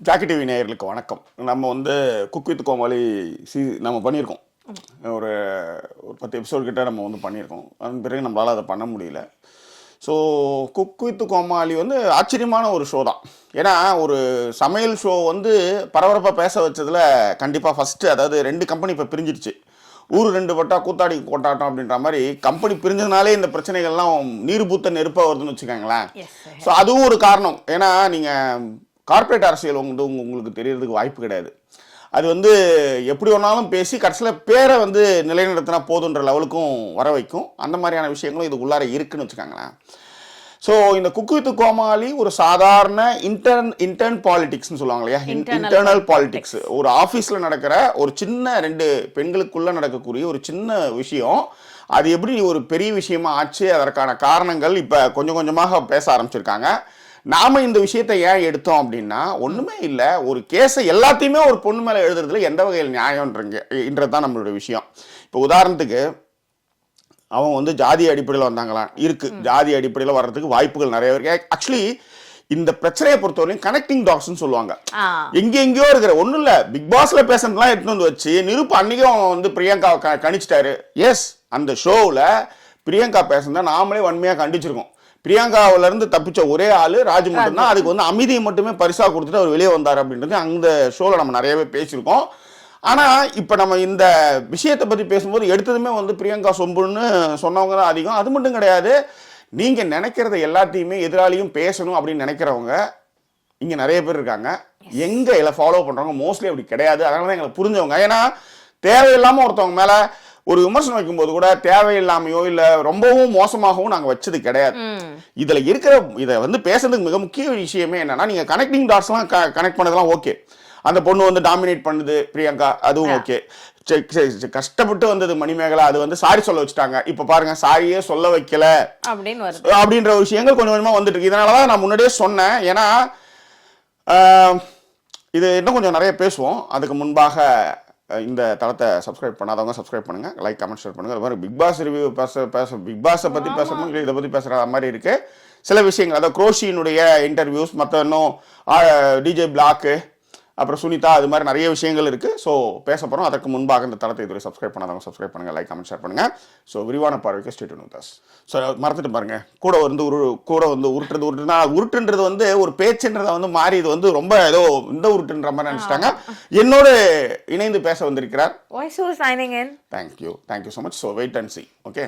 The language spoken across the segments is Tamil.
ஜாக்கி டிவி நேயர்களுக்கு வணக்கம். நம்ம வந்து குக் வித் கோமாளி நம்ம பண்ணியிருக்கோம். ஒரு ஒரு 10 எபிசோட் கிட்ட நம்ம வந்து பண்ணியிருக்கோம். அதன் பிறகு நம்மளால் அதை பண்ண முடியல. ஸோ குக் வித் கோமாளி வந்து ஆச்சரியமான ஒரு ஷோ தான். ஏன்னா ஒரு சமையல் ஷோ வந்து பரபரப்பாக பேச வச்சதில் கண்டிப்பாக ஃபஸ்ட்டு, அதாவது 2 கம்பெனி இப்போ பிரிஞ்சிடுச்சு. ஊர் 2 பட்டா கூத்தாடி கொண்டாட்டம் அப்படின்ற மாதிரி கம்பெனி பிரிஞ்சதுனாலே இந்த பிரச்சனைகள்லாம் நீர் பூத்த நெருப்பாக வருதுன்னு வச்சுக்கோங்களேன். ஸோ அதுவும் ஒரு காரணம். ஏன்னா நீங்கள் கார்ப்பரேட் அரசியல் வந்து உங்களுக்கு தெரியறதுக்கு வாய்ப்பு கிடையாது. அது வந்து எப்படி ஒன்றாலும் பேசி கடைசியில் பேரை வந்து நிலைநிறுத்தினா போதுன்ற லெவலுக்கும் வர வைக்கும். அந்த மாதிரியான விஷயங்களும் இது உள்ளார இருக்குன்னு வச்சுக்கோங்களேன். ஸோ இந்த குக் வித் கோமாளி ஒரு சாதாரண இன்டர்ன் பாலிடிக்ஸ்னு சொல்லுவாங்க இல்லையா, இன்டர்னல் பாலிடிக்ஸ். ஒரு ஆஃபீஸில் நடக்கிற ஒரு சின்ன 2 பெண்களுக்குள்ளே நடக்கக்கூடிய ஒரு சின்ன விஷயம், அது எப்படி ஒரு பெரிய விஷயமா ஆச்சு, அதற்கான காரணங்கள் இப்போ கொஞ்சம் கொஞ்சமாக பேச ஆரம்பிச்சிருக்காங்க. நாம இந்த விஷயத்தை ஏன் எடுத்தோம் அப்படின்னா, ஒண்ணுமே இல்லை, ஒரு கேஸை எல்லாத்தையுமே ஒரு பொண்ணு மேலே எழுதுறதுல எந்த வகையில் நியாயம்ன்றதுதான் நம்மளுடைய விஷயம். இப்போ உதாரணத்துக்கு அவங்க வந்து ஜாதி அடிப்படையில் வந்தாங்களாம் இருக்கு. ஜாதி அடிப்படையில் வர்றதுக்கு வாய்ப்புகள் நிறைய இருக்கு. ஆக்சுவலி இந்த பிரச்சனையை பொறுத்தவரையும் கனெக்டிங் டாட்ஸ்ன்னு சொல்லுவாங்க. எங்கெங்கயோ இருக்கிற ஒன்றும் இல்லை, பிக் பாஸ்ல பேசுறதுலாம் எடுத்துட்டு வந்து வச்சு நிருப்பு அன்னைக்கும் வந்து பிரியங்கா கணிச்சிட்டாரு. எஸ், அந்த ஷோவில் பிரியங்கா பேசுறதா நாமளே வன்மையாக கண்டிச்சிருக்கோம். பிரியங்காவில இருந்து தப்பிச்ச ஒரே ஆளு ராஜ் மட்டும்தான். அதுக்கு வந்து அமைதியை மட்டுமே பரிசா கொடுத்துட்டு அவர் வெளியே வந்தார் அப்படின்றது அந்த ஷோல நம்ம நிறையவே பேசியிருக்கோம். ஆனா இப்ப நம்ம இந்த விஷயத்தை பத்தி பேசும்போது எடுத்ததுமே வந்து பிரியங்கா சொம்புன்னு சொன்னவங்க தான் அதிகம். அது மட்டும் கிடையாது, நீங்க நினைக்கிறத எல்லாத்தையுமே எதிராளியும் பேசணும் அப்படின்னு நினைக்கிறவங்க இங்க நிறைய பேர் இருக்காங்க. எங்க இதை ஃபாலோ பண்றவங்க மோஸ்ட்லி அப்படி கிடையாது. அதனாலதான் எங்களுக்கு புரிஞ்சவங்க. ஏன்னா தேவையில்லாம ஒருத்தவங்க மேல ஒரு விமர்சனம் வைக்கும்போது கூட தேவையில்லாமையோ இல்ல ரொம்பவும் மோசமாகவும் நாங்க வச்சது கிடையாது. இதுல இருக்கிற இதை வந்து பேசுறதுக்கு மிக முக்கிய விஷயமே என்னன்னா, நீங்க கனெக்டிங் டாட்ஸ் எல்லாம் கனெக்ட் பண்ணதெல்லாம் ஓகே. அந்த பொண்ணு வந்து டாமினேட் பண்ணுது பிரியங்கா, அதுவும் ஓகே. கஷ்டப்பட்டு வந்தது மணிமேகலா, அது வந்து சாரி சொல்ல வச்சுட்டாங்க. இப்ப பாருங்க, சாரியே சொல்ல வைக்கல அப்படின்ற விஷயங்கள் கொஞ்சம் கொஞ்சமா வந்துட்டு இருக்கு. இதனாலதான் நான் முன்னாடியே சொன்னேன். ஏன்னா இது இன்னும் கொஞ்சம் நிறைய பேசுவோம். அதுக்கு முன்பாக இந்த தளத்தை சப்ஸ்கிரைப் பண்ணாதவங்க சப்ஸ்கிரைப் பண்ணுங்க, லைக் கமெண்ட் ஷேர் பண்ணுங்க. அது மாதிரி பிக் பாஸ் ரிவ்யூ பிக் பாஸை பத்தி பேசணும், இதை பத்தி பேசுற மாதிரி இருக்கு. சில விஷயங்கள், அதாவது குரோஷியினுடைய இன்டர்வியூஸ், மற்ற இன்னும் டிஜே பிளாக்கு, அப்புறம் சுனிதா, அது மாதிரி நிறைய விஷயங்கள் இருக்கு. ஸோ பேச போறோம். அதற்கு முன்பாக இந்த தளத்தை இதுவரை சப்ஸ்கிரைப் பண்ணாதவங்க சப்ஸ்கிரைப் பண்ணுங்க, லைக் கமெண்ட் ஷேர் பண்ணுங்க. ஸோ விரிவான பார்வைக்கு stay tune with us. So மறந்துட்டு பாருங்க, கூட வந்து உருட்டுன்றது வந்து ஒரு பேச்சுன்றதை வந்து மாறி இது வந்து ரொம்ப ஏதோ இந்த உருட்டுன்ற மாதிரி நினைச்சிட்டாங்க. என்னோடு இணைந்து பேச வந்திருக்கிறார் thank you so much. So wait and see. Okay,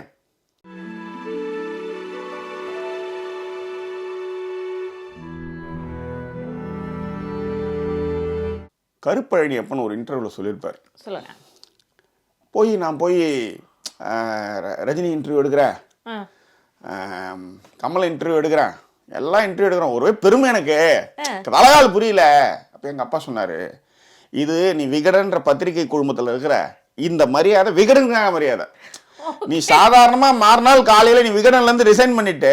Karupazhani அப்பன்னு ஒரு இன்டர்வியூவில் சொல்லியிருப்பார். நான் போய் ரஜினி இன்டர்வியூ எடுக்கிறேன், கமல் இன்டர்வியூ எடுக்கிறேன், எல்லாம் இன்டர்வியூ எடுக்கிறோம், ஒரே பெருமை எனக்கு, தலைகால் புரியல. அப்போ எங்கள் அப்பா சொன்னார், இது நீ விகடன்ற பத்திரிகை குழுமத்தில் இருக்கிற இந்த மரியாதை விகடனுக்கான மரியாதை. நீ சாதாரணமா மறுநாள் காலையில நீ விகடன்ல இருந்து ரிசைன் பண்ணிட்டு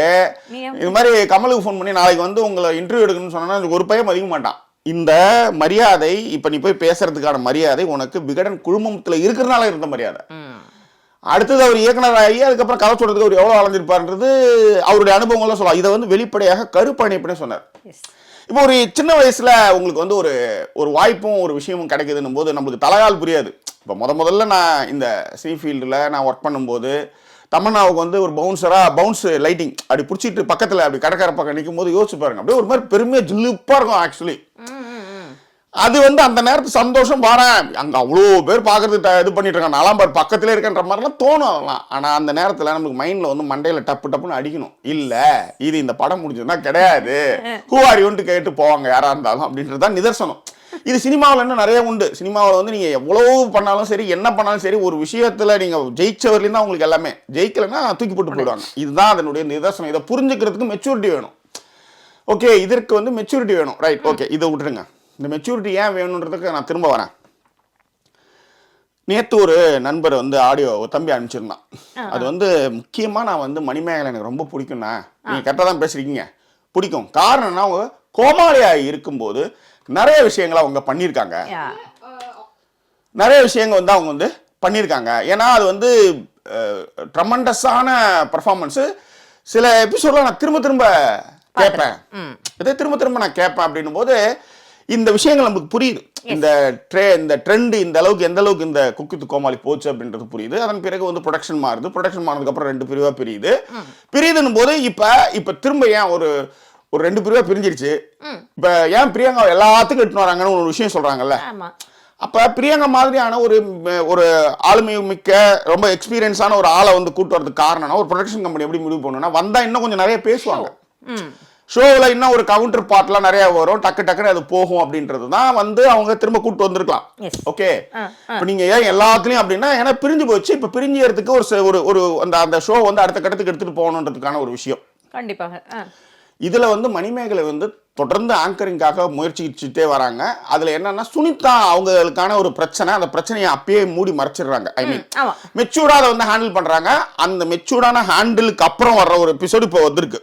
இது மாதிரி கமலுக்கு ஃபோன் பண்ணி நாளைக்கு வந்து உங்களை இன்டர்வியூ எடுக்கணும்னு சொன்னா ஒரு பையன் மதிக்க மாட்டான். இந்த மரியாதை, இப்ப நீ போய் பேசுறதுக்கான மரியாதை உனக்கு விகடன் குழுமத்துல இருக்கிறதுனால இருந்த மரியாதை. அடுத்தது அவர் இயக்குனர் ஆகி அதுக்கப்புறம் கதை சொல்றதுக்கு அவர் எவ்வளவு வளர்ந்திருப்பாருன்றது அவருடைய அனுபவங்கள்லாம் சொல்லலாம். இதை வந்து வெளிப்படையாக கருப்பணிப்பனே சொன்னார். இப்போ ஒரு சின்ன வயசுல உங்களுக்கு வந்து ஒரு வாய்ப்பும் ஒரு விஷயமும் கிடைக்குதுன்னும் போது நம்மளுக்கு தலைகால் புரியாது. இப்போ முதல்ல நான் இந்த சி ஃபீல்டில் நான் ஒர்க் பண்ணும்போது தமன்னாவுக்கு வந்து ஒரு பவுன்ஸ் லைட்டிங் அப்படி பிடிச்சிட்டு பக்கத்தில் அப்படி கடற்கரை பக்கம் நிற்கும் போது யோசிச்சு பாருங்க, அப்படியே ஒரு மாதிரி பெருமையாக ஜில்லுப்பாக இருக்கும். ஆக்சுவலி அது வந்து அந்த நேரத்து சந்தோஷம் பாறேன், அங்கே அவ்வளோ பேர் பார்க்கறதுக்கு இது பண்ணிட்டு இருக்காங்க, நாலாம் பேர் பக்கத்துல இருக்கின்ற மாதிரிலாம் தோணும் அதெல்லாம். ஆனால் அந்த நேரத்தில் நமக்கு மைண்டில் வந்து மண்டையில் டப்புன்னு அடிக்கணும். இல்லை, இது இந்த படம் முடிஞ்சதுன்னா கிடையாது, ஹூ ஆர் யூன்ட்டு கேட்டு போவாங்க யாராக இருந்தாலும் அப்படின்றதான் நிதர்சனம். இது சினிமாவில் இன்னும் நிறைய உண்டு. சினிமாவில் வந்து நீங்கள் எவ்வளவு பண்ணாலும் சரி, என்ன பண்ணாலும் சரி, ஒரு விஷயத்தில் நீங்கள் ஜெயிச்சவர்லேருந்து தான் உங்களுக்கு எல்லாமே, ஜெயிக்கலைன்னா தூக்கி போட்டு போயிடுவாங்க. இதுதான் அதனுடைய நிதர்சனம். இதை புரிஞ்சுக்கிறதுக்கு மெச்சூரிட்டி வேணும். ஓகே, இதற்கு வந்து மெச்சூரிட்டி வேணும். ரைட், ஓகே, இதை விட்டுருங்க. இந்த மெச்சூரிட்டி ஏன் வேணுன்றதுக்கு நான் திரும்ப வரேன். நேற்று ஒரு நண்பர் வந்து ஆடியோ தம்பி அனுப்பிச்சிருந்தான். அது வந்து முக்கியமாக நான் வந்து மணிமேகலை எனக்கு ரொம்ப பிடிக்கும்ண்ணா, நீங்கள் கரெக்டாக தான் பேசுறீங்க, பிடிக்கும். காரணம்னா அவங்க கோமாளியாக இருக்கும்போது நிறைய விஷயங்களை அவங்க பண்ணியிருக்காங்க. நிறைய விஷயங்கள் வந்து அவங்க வந்து பண்ணியிருக்காங்க. ஏன்னா அது வந்து ட்ரமண்டஸான பர்ஃபார்மன்ஸு. சில எபிசோட்லாம் நான் திரும்ப கேட்பேன், திரும்ப நான் கேட்பேன். அப்படின்னும் போது இந்த விஷயங்கள் நமக்கு புரியுது. இந்த ட்ரெண்ட் இந்த அளவுக்கு எந்த அளவுக்கு இந்த குக் வித் கோமாளி போச்சு அப்படின்றது புரியுது. அதன் பிறகு வந்து ப்ரொடக்ஷன் மாறுது. ப்ரொடக்ஷன் மாறினதுக்கு அப்புறம் 2 பிரிவா பிரியுதுன்னும் போது இப்ப திரும்ப ஏன் ஒரு 2 பிரிவா பிரிஞ்சிருச்சு. இப்ப ஏன் பிரியங்கா எல்லாத்துக்கும் எடுத்துன்னு வராங்கன்னு ஒரு விஷயம் சொல்றாங்கல்ல. அப்ப பிரியங்கா மாதிரியான ஒரு ஆளுமை மிக்க ரொம்ப எக்ஸ்பீரியன்ஸான ஒரு ஆளை வந்து கூட்டு வரதுக்கு காரணம்னா ஒரு ப்ரொடக்ஷன் கம்பெனி எப்படி முடிவு பண்ணணும்னா வந்தா இன்னும் கொஞ்சம் நிறைய பேசுவாங்க. ஷோவில் இன்னும் ஒரு கவுண்டர் பார்ட்லாம் நிறைய வரும், டக்குன்னு அது போகும் அப்படின்றது தான் வந்து அவங்க திரும்ப கூட்டு வந்திருக்கலாம். ஓகே, இப்போ நீங்க ஏன் எல்லாத்துலயும் அப்படின்னா ஏன்னா பிரிஞ்சு போச்சு. இப்போ பிரிஞ்சுறதுக்கு ஒரு அந்த ஷோ வந்து அடுத்த கட்டத்துக்கு எடுத்துட்டு போகணுன்றதுக்கான ஒரு விஷயம். கண்டிப்பாக இதுல வந்து மணிமேகலை வந்து தொடர்ந்து ஆங்கரிங்காக முயற்சிச்சுட்டே வராங்க. அதுல என்னன்னா சுனிதா அவங்களுக்கான ஒரு பிரச்சனை, அந்த பிரச்சனையை அப்பயே மூடி மறைச்சிடுறாங்க. ஐ மீன் மெச்சூர்டா அதை வந்து ஹேண்டில் பண்றாங்க. அந்த மெச்சூர்டான ஹேண்டிலுக்கு அப்புறம் வர்ற ஒரு எபிசோடு இப்போ வந்திருக்கு.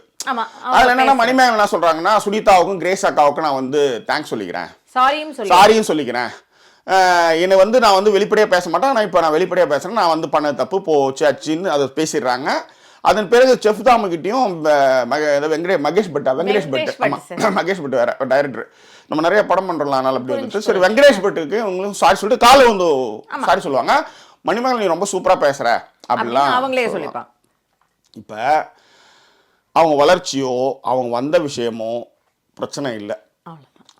அதுல என்னன்னா மணிமேகலை என்ன சொல்றாங்கன்னா சுனிதாவுக்கும் கிரேஸ் அக்காவுக்கும் நான் வந்து தேங்க்ஸ் சொல்லிக்கிறேன், சாரியும் சொல்லிக்கிறேன். என்னை வந்து நான் வந்து வெளிப்படையா பேச மாட்டேன், நான் இப்போ நான் வெளிப்படையா பேசுறேன், நான் வந்து பண்ண தப்பு போச்சு அச்சின்னு அதை பேசிடுறாங்க. அதன் பிறகு செஃப் தாமுகிட்டையும் மகேஷ் பட் மகேஷ் பட் வேற டைரக்டர், நம்ம நிறைய படம் பண்றோம்ல அதனால அப்படி வந்துட்டு சரி வெங்கடேஷ் பட்டுக்கு உங்களுக்கு சாரி சொல்லிட்டு காலை வந்து சாரி சொல்லுவாங்க. மணிமேகலை நீ ரொம்ப சூப்பரா பேசுற அப்படிலாம் அவங்களே சொல்லிப்பாங்க. இப்ப அவங்க வளர்ச்சியோ அவங்க வந்த விஷயமோ பிரச்சனை இல்லை.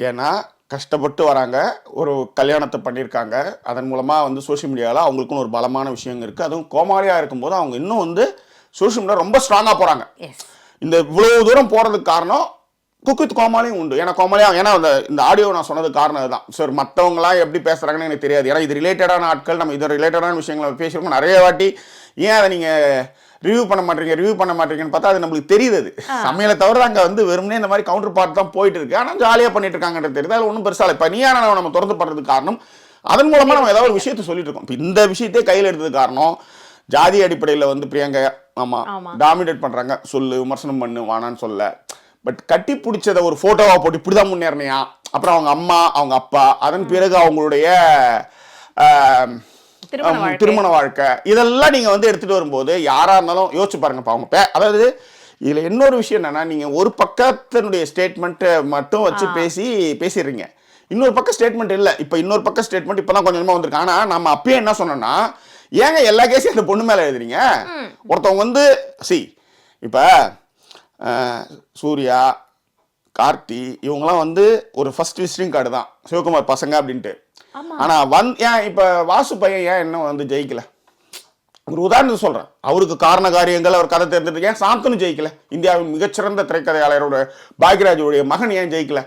ஏன்னா கஷ்டப்பட்டு வராங்க, ஒரு கல்யாணத்தை பண்ணியிருக்காங்க, அதன் மூலமா வந்து சோசியல் மீடியாவில் அவங்களுக்குன்னு ஒரு பலமான விஷயங்கள் இருக்கு. அதுவும் கோமாளியா இருக்கும்போது அவங்க இன்னும் வந்து சோசியல் மீடியா ரொம்ப ஸ்ட்ராங்கா போறாங்க. இந்த இவ்வளவு தூரம் போறதுக்கு காரணம் குக் வித் கோமாளியும் உண்டு. ஏன்னா கோமாளியா ஏன்னா இந்த ஆடியோ நான் சொன்னது காரணம் அதுதான். சார் மற்றவங்களாம் எப்படி பேசுறாங்கன்னு எனக்கு தெரியாது. ஏன்னா இது ரிலேட்டடான ஆட்கள், நம்ம இது ரிலேட்டடான விஷயங்களை பேசியிருக்கோம் நிறைய வாட்டி. ஏன் அதை நீங்க ரிவ்யூ பண்ண மாட்டீங்கன்னு பார்த்தா அது நம்மளுக்கு தெரியுது. அது சமையலை தவிர அங்கே வந்து வெறுமனே இந்த மாதிரி கவுண்டர் பார்ட் தான் போயிட்டு இருக்கு. ஆனால் ஜாலியாக பண்ணிட்டு இருக்காங்கன்றது தெரியுது. அது ஒன்றும் பெருசாக இல்லை. இப்போ நீயான நம்ம திறந்து படுறதுக்கு காரணம் அதன் மூலமாக நம்ம ஏதாவது ஒரு விஷயத்த சொல்லிட்டு இருக்கோம். இப்போ இந்த விஷயத்தையே கையில் எடுத்தது காரணம் ஜாதி அடிப்படையில் வந்து பிரியங்கா டாமினேட் பண்றாங்க. சொல்லு விமர்சனம் பண்ணு வானான்னு சொல்ல, பட் கட்டி பிடிச்சத ஒரு போட்டோவா போட்டு இப்படிதான் முன்னேறினியா, அப்புறம் அவங்க அம்மா அவங்க அப்பா, அதன் பிறகு அவங்களுடைய திருமண வாழ்க்கை, இதெல்லாம் நீங்க வந்து எடுத்துட்டு வரும்போது யாரா இருந்தாலும் யோசிச்சு பாருங்க. அவங்க அதாவது இதுல இன்னொரு விஷயம் என்னன்னா நீங்க ஒரு பக்கத்தினுடைய ஸ்டேட்மெண்ட் மட்டும் வச்சு பேசிடுறீங்க, இன்னொரு பக்கம் ஸ்டேட்மெண்ட் இல்லை. இப்ப இன்னொரு பக்கம் ஸ்டேட்மெண்ட் இப்பதான் கொஞ்சமா வந்திருக்கு. ஆனா நம்ம அப்பயே என்ன சொன்னோம்னா ஏங்க எல்லா கேஸையும் அந்த பொண்ணு மேல எழுதுறீங்க. ஒருத்தவங்க வந்து இப்ப சூர்யா கார்த்தி இவங்கெல்லாம் வந்து ஒரு ஃபர்ஸ்ட் விசிட்டிங் கார்டு தான் சிவகுமார் பசங்க அப்படின்ட்டு. ஆனா ஏன் இப்ப வாசு பையன் ஏன் என்ன வந்து ஜெயிக்கல? ஒரு உதாரணம் சொல்றேன். அவருக்கு காரண காரியங்கள் அவர் கதை தெரிஞ்சது ஏன் சாந்தனு ஜெயிக்கல? இந்தியாவின் மிகச்சிறந்த திரைக்கதையாளரோட பாக்யராஜுடைய மகன் ஏன் ஜெயிக்கல?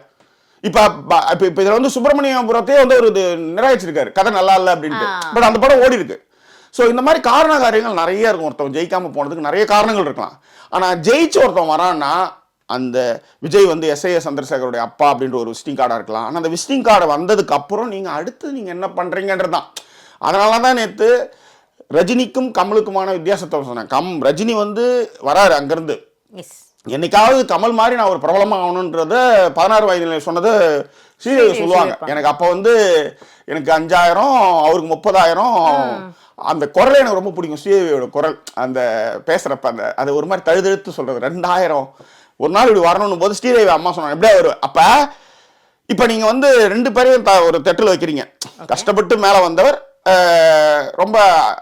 இப்ப இதுல வந்து சுப்பிரமணியபுரத்தையே வந்து ஒரு நிராகரிச்சிருக்காரு, கதை நல்லா இல்லை அப்படின்ட்டு. பட் அந்த படம் ஓடி இருக்கு. ஸோ இந்த மாதிரி காரண காரியங்கள் நிறைய இருக்கும். ஒருத்தவன் ஜெயிக்காம போனதுக்கு நிறைய காரணங்கள் இருக்கலாம். ஆனால் ஜெயிச்சு ஒருத்தவன் வரான்னா அந்த விஜய் வந்து எஸ்ஐஏ சந்திரசேகருடைய அப்பா அப்படின்ற ஒரு விசிட்டிங் கார்டாக இருக்கலாம். ஆனால் அந்த விசிட்டிங் கார்டை வந்ததுக்கு அப்புறம் நீங்கள் அடுத்து நீங்கள் என்ன பண்ணுறீங்கன்றது தான். அதனால தான் நேற்று ரஜினிக்கும் கமலுக்குமான வித்தியாசத்தை சொன்னேன். ரஜினி வந்து வராரு அங்கேருந்து, என்னைக்காவது கமல் மாதிரி நான் ஒரு பிரபலமாக ஆகணுன்றத 16 வயதில் சொன்னது ஸ்ரீதேவி சொல்லுவாங்க. எனக்கு அப்போ வந்து எனக்கு 5,000 அவருக்கு 30,000. அந்த குரல் எனக்கு ரொம்ப பிடிக்கும். ஸ்ரீதேவியோட குரல் அந்த பேசுறப்ப அது ஒரு மாதிரி தழுதெழுத்து சொல்றது. 2,000 ஒரு நாள் இப்படி வரணும் போது ஸ்ரீதேவி அம்மா சொன்னாங்க எப்படியா வரும். அப்ப இப்ப நீங்க வந்து 2 பேரையும் ஒரு தட்டில் வைக்கிறீங்க. கஷ்டப்பட்டு மேல வந்தவர், ரொம்ப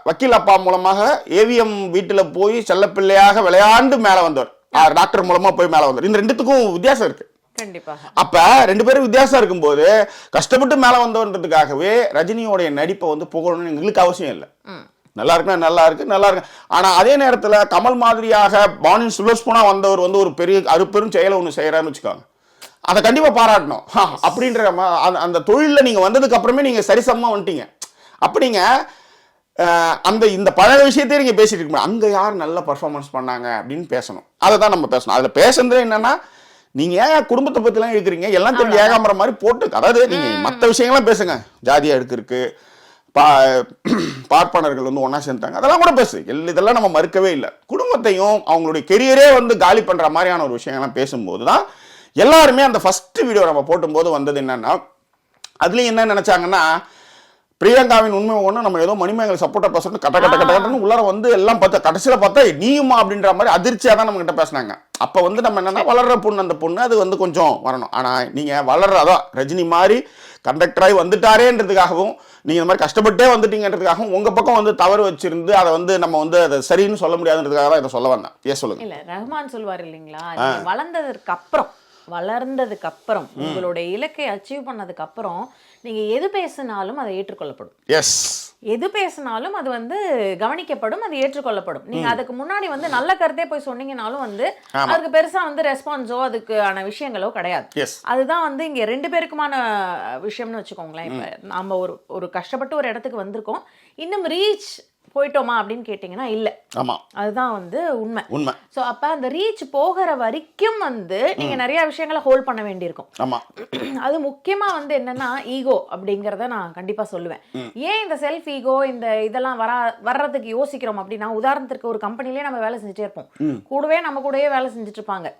வக்கீல் அப்பா மூலமாக ஏவிஎம் வீட்டுல போய் செல்ல பிள்ளையாக விளையாண்டு மேல வந்தவர், டாக்டர் மூலமா போய் மேல வந்தவர். இந்த 2த்துக்கும் வித்தியாசம் இருக்கு. அப்ப 2 பேரும் வித்தியாசம் இருக்கும்போது கஷ்டப்பட்டு மேல வந்தவன்றதுக்காகவே ரஜினியோடைய நடிப்பை வந்து புகழணும்னு எங்களுக்கு அவசியம் இல்லை. நல்லா இருக்குன்னா நல்லா இருக்கு. ஆனா அதே நேரத்துல கமல் மாதிரியாக பானின் சுலோஸ்பூனா வந்தவர் வந்து ஒரு பெரிய அருப்பெரும் செயலை ஒண்ணு செய்யறாருன்னு வச்சுக்கோங்க, அதை கண்டிப்பா பாராட்டணும். அப்படின்ற அந்த தொழில நீங்க வந்ததுக்கு அப்புறமே நீங்க சரிசமமா வந்துட்டீங்க. அப்படிங்க இந்த பழைய விஷயத்தையே நீங்க பேசிட்டு இருக்க அங்க யார் நல்ல பர்ஃபார்மன்ஸ் பண்ணாங்க அப்படின்னு பேசணும். அதை தான் நம்ம பேசணும். அதுல பேசுறது என்னன்னா நீங்க ஏன் குடும்பத்தை பத்தி எல்லாம் இருக்கிறீங்க, எல்லாம் தெரிஞ்சு ஏகாம்பர மாதிரி போட்டு, அதாவது நீங்க மற்ற விஷயங்கள்லாம் பேசுங்க. ஜாதியா இருக்கு, பார்ப்பனர்கள் வந்து ஒன்னா சேர்ந்தாங்க, அதெல்லாம் கூட பேசு. இதெல்லாம் நம்ம மறுக்கவே இல்லை. குடும்பத்தையும் அவங்களுடைய கெரியரே வந்து காலி பண்ற மாதிரியான ஒரு விஷயங்கள்லாம் பேசும்போது தான் எல்லாருமே அந்த ஃபர்ஸ்ட் வீடியோ நம்ம போட்டும்போது வந்தது என்னன்னா, அதுலயும் என்ன நினைச்சாங்கன்னா பிரியங்காவின் உண்மை ஒண்ணு நம்ம ஏதோ மணிமேகலை சப்போர்ட்டா பேசணும் கட்ட கட்டன்னு உள்ளார வந்து எல்லாம் பார்த்தா கடைசியில பார்த்தா நீயுமா அப்படின்ற மாதிரி அதிர்ச்சியா தான் நம்ம கிட்ட பேசினாங்க. அப்போ வந்து நம்ம என்னன்னா வளர்ற பொண்ணு அந்த பொண்ணு அது வந்து கொஞ்சம் வரணும். ஆனால் நீங்கள் வளர்றதான் ரஜினி மாதிரி கண்டக்டராகி வந்துட்டாரேன்றதுக்காகவும் நீங்கள் இந்த மாதிரி கஷ்டப்பட்டே வந்துட்டீங்கன்றதுக்காகவும் உங்கள் பக்கம் வந்து தவறு வச்சிருந்து அதை வந்து நம்ம வந்து அதை சரின்னு சொல்ல முடியாதுன்றதுக்காக தான் இதை சொல்ல வந்தேன். ஏன் சொல்லுங்க. இல்லை, ரஹ்மான் சொல்வார் இல்லைங்களா, வளர்ந்ததுக்கு அப்புறம் உங்களுடைய இலக்கை அச்சீவ் பண்ணதுக்கு அப்புறம் நீங்க எது பேசினாலும் அதை ஏற்றுக்கொள்ளப்படும். எஸ், எது பேசினாலும் அது வந்து கவனிக்கப்படும், அது ஏற்றுக்கொள்ளப்படும். நீங்க அதுக்கு முன்னாடி வந்து நல்ல கருத்தே போய் சொன்னீங்கனாலும் வந்து அதுக்கு பெருசா வந்து ரெஸ்பான்ஸோ அதுக்கான விஷயங்களோ கிடையாது. அதுதான் வந்து இங்க 2 பேருக்குமான விஷயம்னு வச்சுக்கோங்களேன். இப்ப நம்ம ஒரு கஷ்டப்பட்டு ஒரு இடத்துக்கு வந்திருக்கோம், இன்னும் ரீச் போயிட்டோமா அப்படின்னு கேட்டீங்கன்னா இல்ல. ஆமா, அதுதான் வந்து உண்மை. சோ அப்ப அந்த ரீச் போகிற வரைக்கும் வந்து நீங்க நிறைய விஷயங்களை ஹோல்ட் பண்ண வேண்டியிருக்கும். ஆமா, அது முக்கியமா வந்து என்னன்னா ஈகோ அப்படிங்கறத நான் கண்டிப்பா சொல்லுவேன். ஏன் இந்த செல்ஃப் ஈகோ இதெல்லாம் வர்றதுக்கு யோசிக்கிறோம் அப்படின்னா, உதாரணத்துக்கு ஒரு கம்பெனிலேயே நம்ம வேலை செஞ்சுட்டே இருப்போம், நம்ம கூடவே வேலை செஞ்சுட்டு இருப்பாங்க.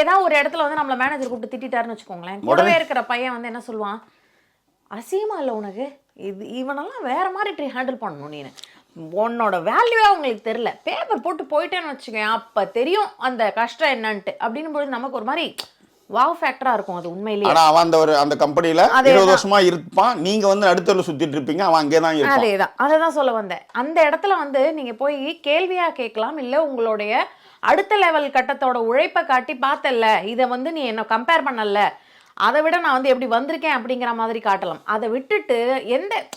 ஏதாவது ஒரு இடத்துல வந்து நம்மள மேனேஜர் கூப்பிட்டு திட்டாருன்னு வச்சுக்கோங்களேன், கூடவே இருக்கிற பையன் வந்து என்ன சொல்லுவான், அசியமா இல்ல உனக்கு, இவனெல்லாம் வேற மாதிரி ஹேண்டில் பண்ணணும், நீ உன்னோட வேல்யூவே உங்களுக்கு தெரியல, பேப்பர் போட்டு போயிட்டேன்னு வச்சுக்கேன், அப்ப தெரியும் அந்த கஷ்டம் என்னன்ட்டு அப்படின்னு போது நமக்கு ஒரு மாதிரி வாவ் ஃபேக்டரா இருக்கும். அது உண்மையிலேயே. ஆனா அவன் அந்த கம்பெனில 20 வருஷமா இருப்பான், நீங்க வந்து அடுத்தல சுத்திட்டு இருப்பீங்க, அவன் அங்கே தான் இருப்பான். அததான் சொல்ல வந்தேன். அந்த இடத்துல வந்து நீங்க போய் கேள்வியா கேட்கலாம், இல்ல உங்களுடைய அடுத்த லெவல் கட்டத்தோட உழைப்பை காட்டி பார்த்தல்ல, இதை வந்து நீ என்ன கம்பேர் பண்ணல, அதை விட நான் வந்து எப்படி வந்திருக்கேன் அப்படிங்கிற மாதிரி காட்டலாம். அதை விட்டுட்டு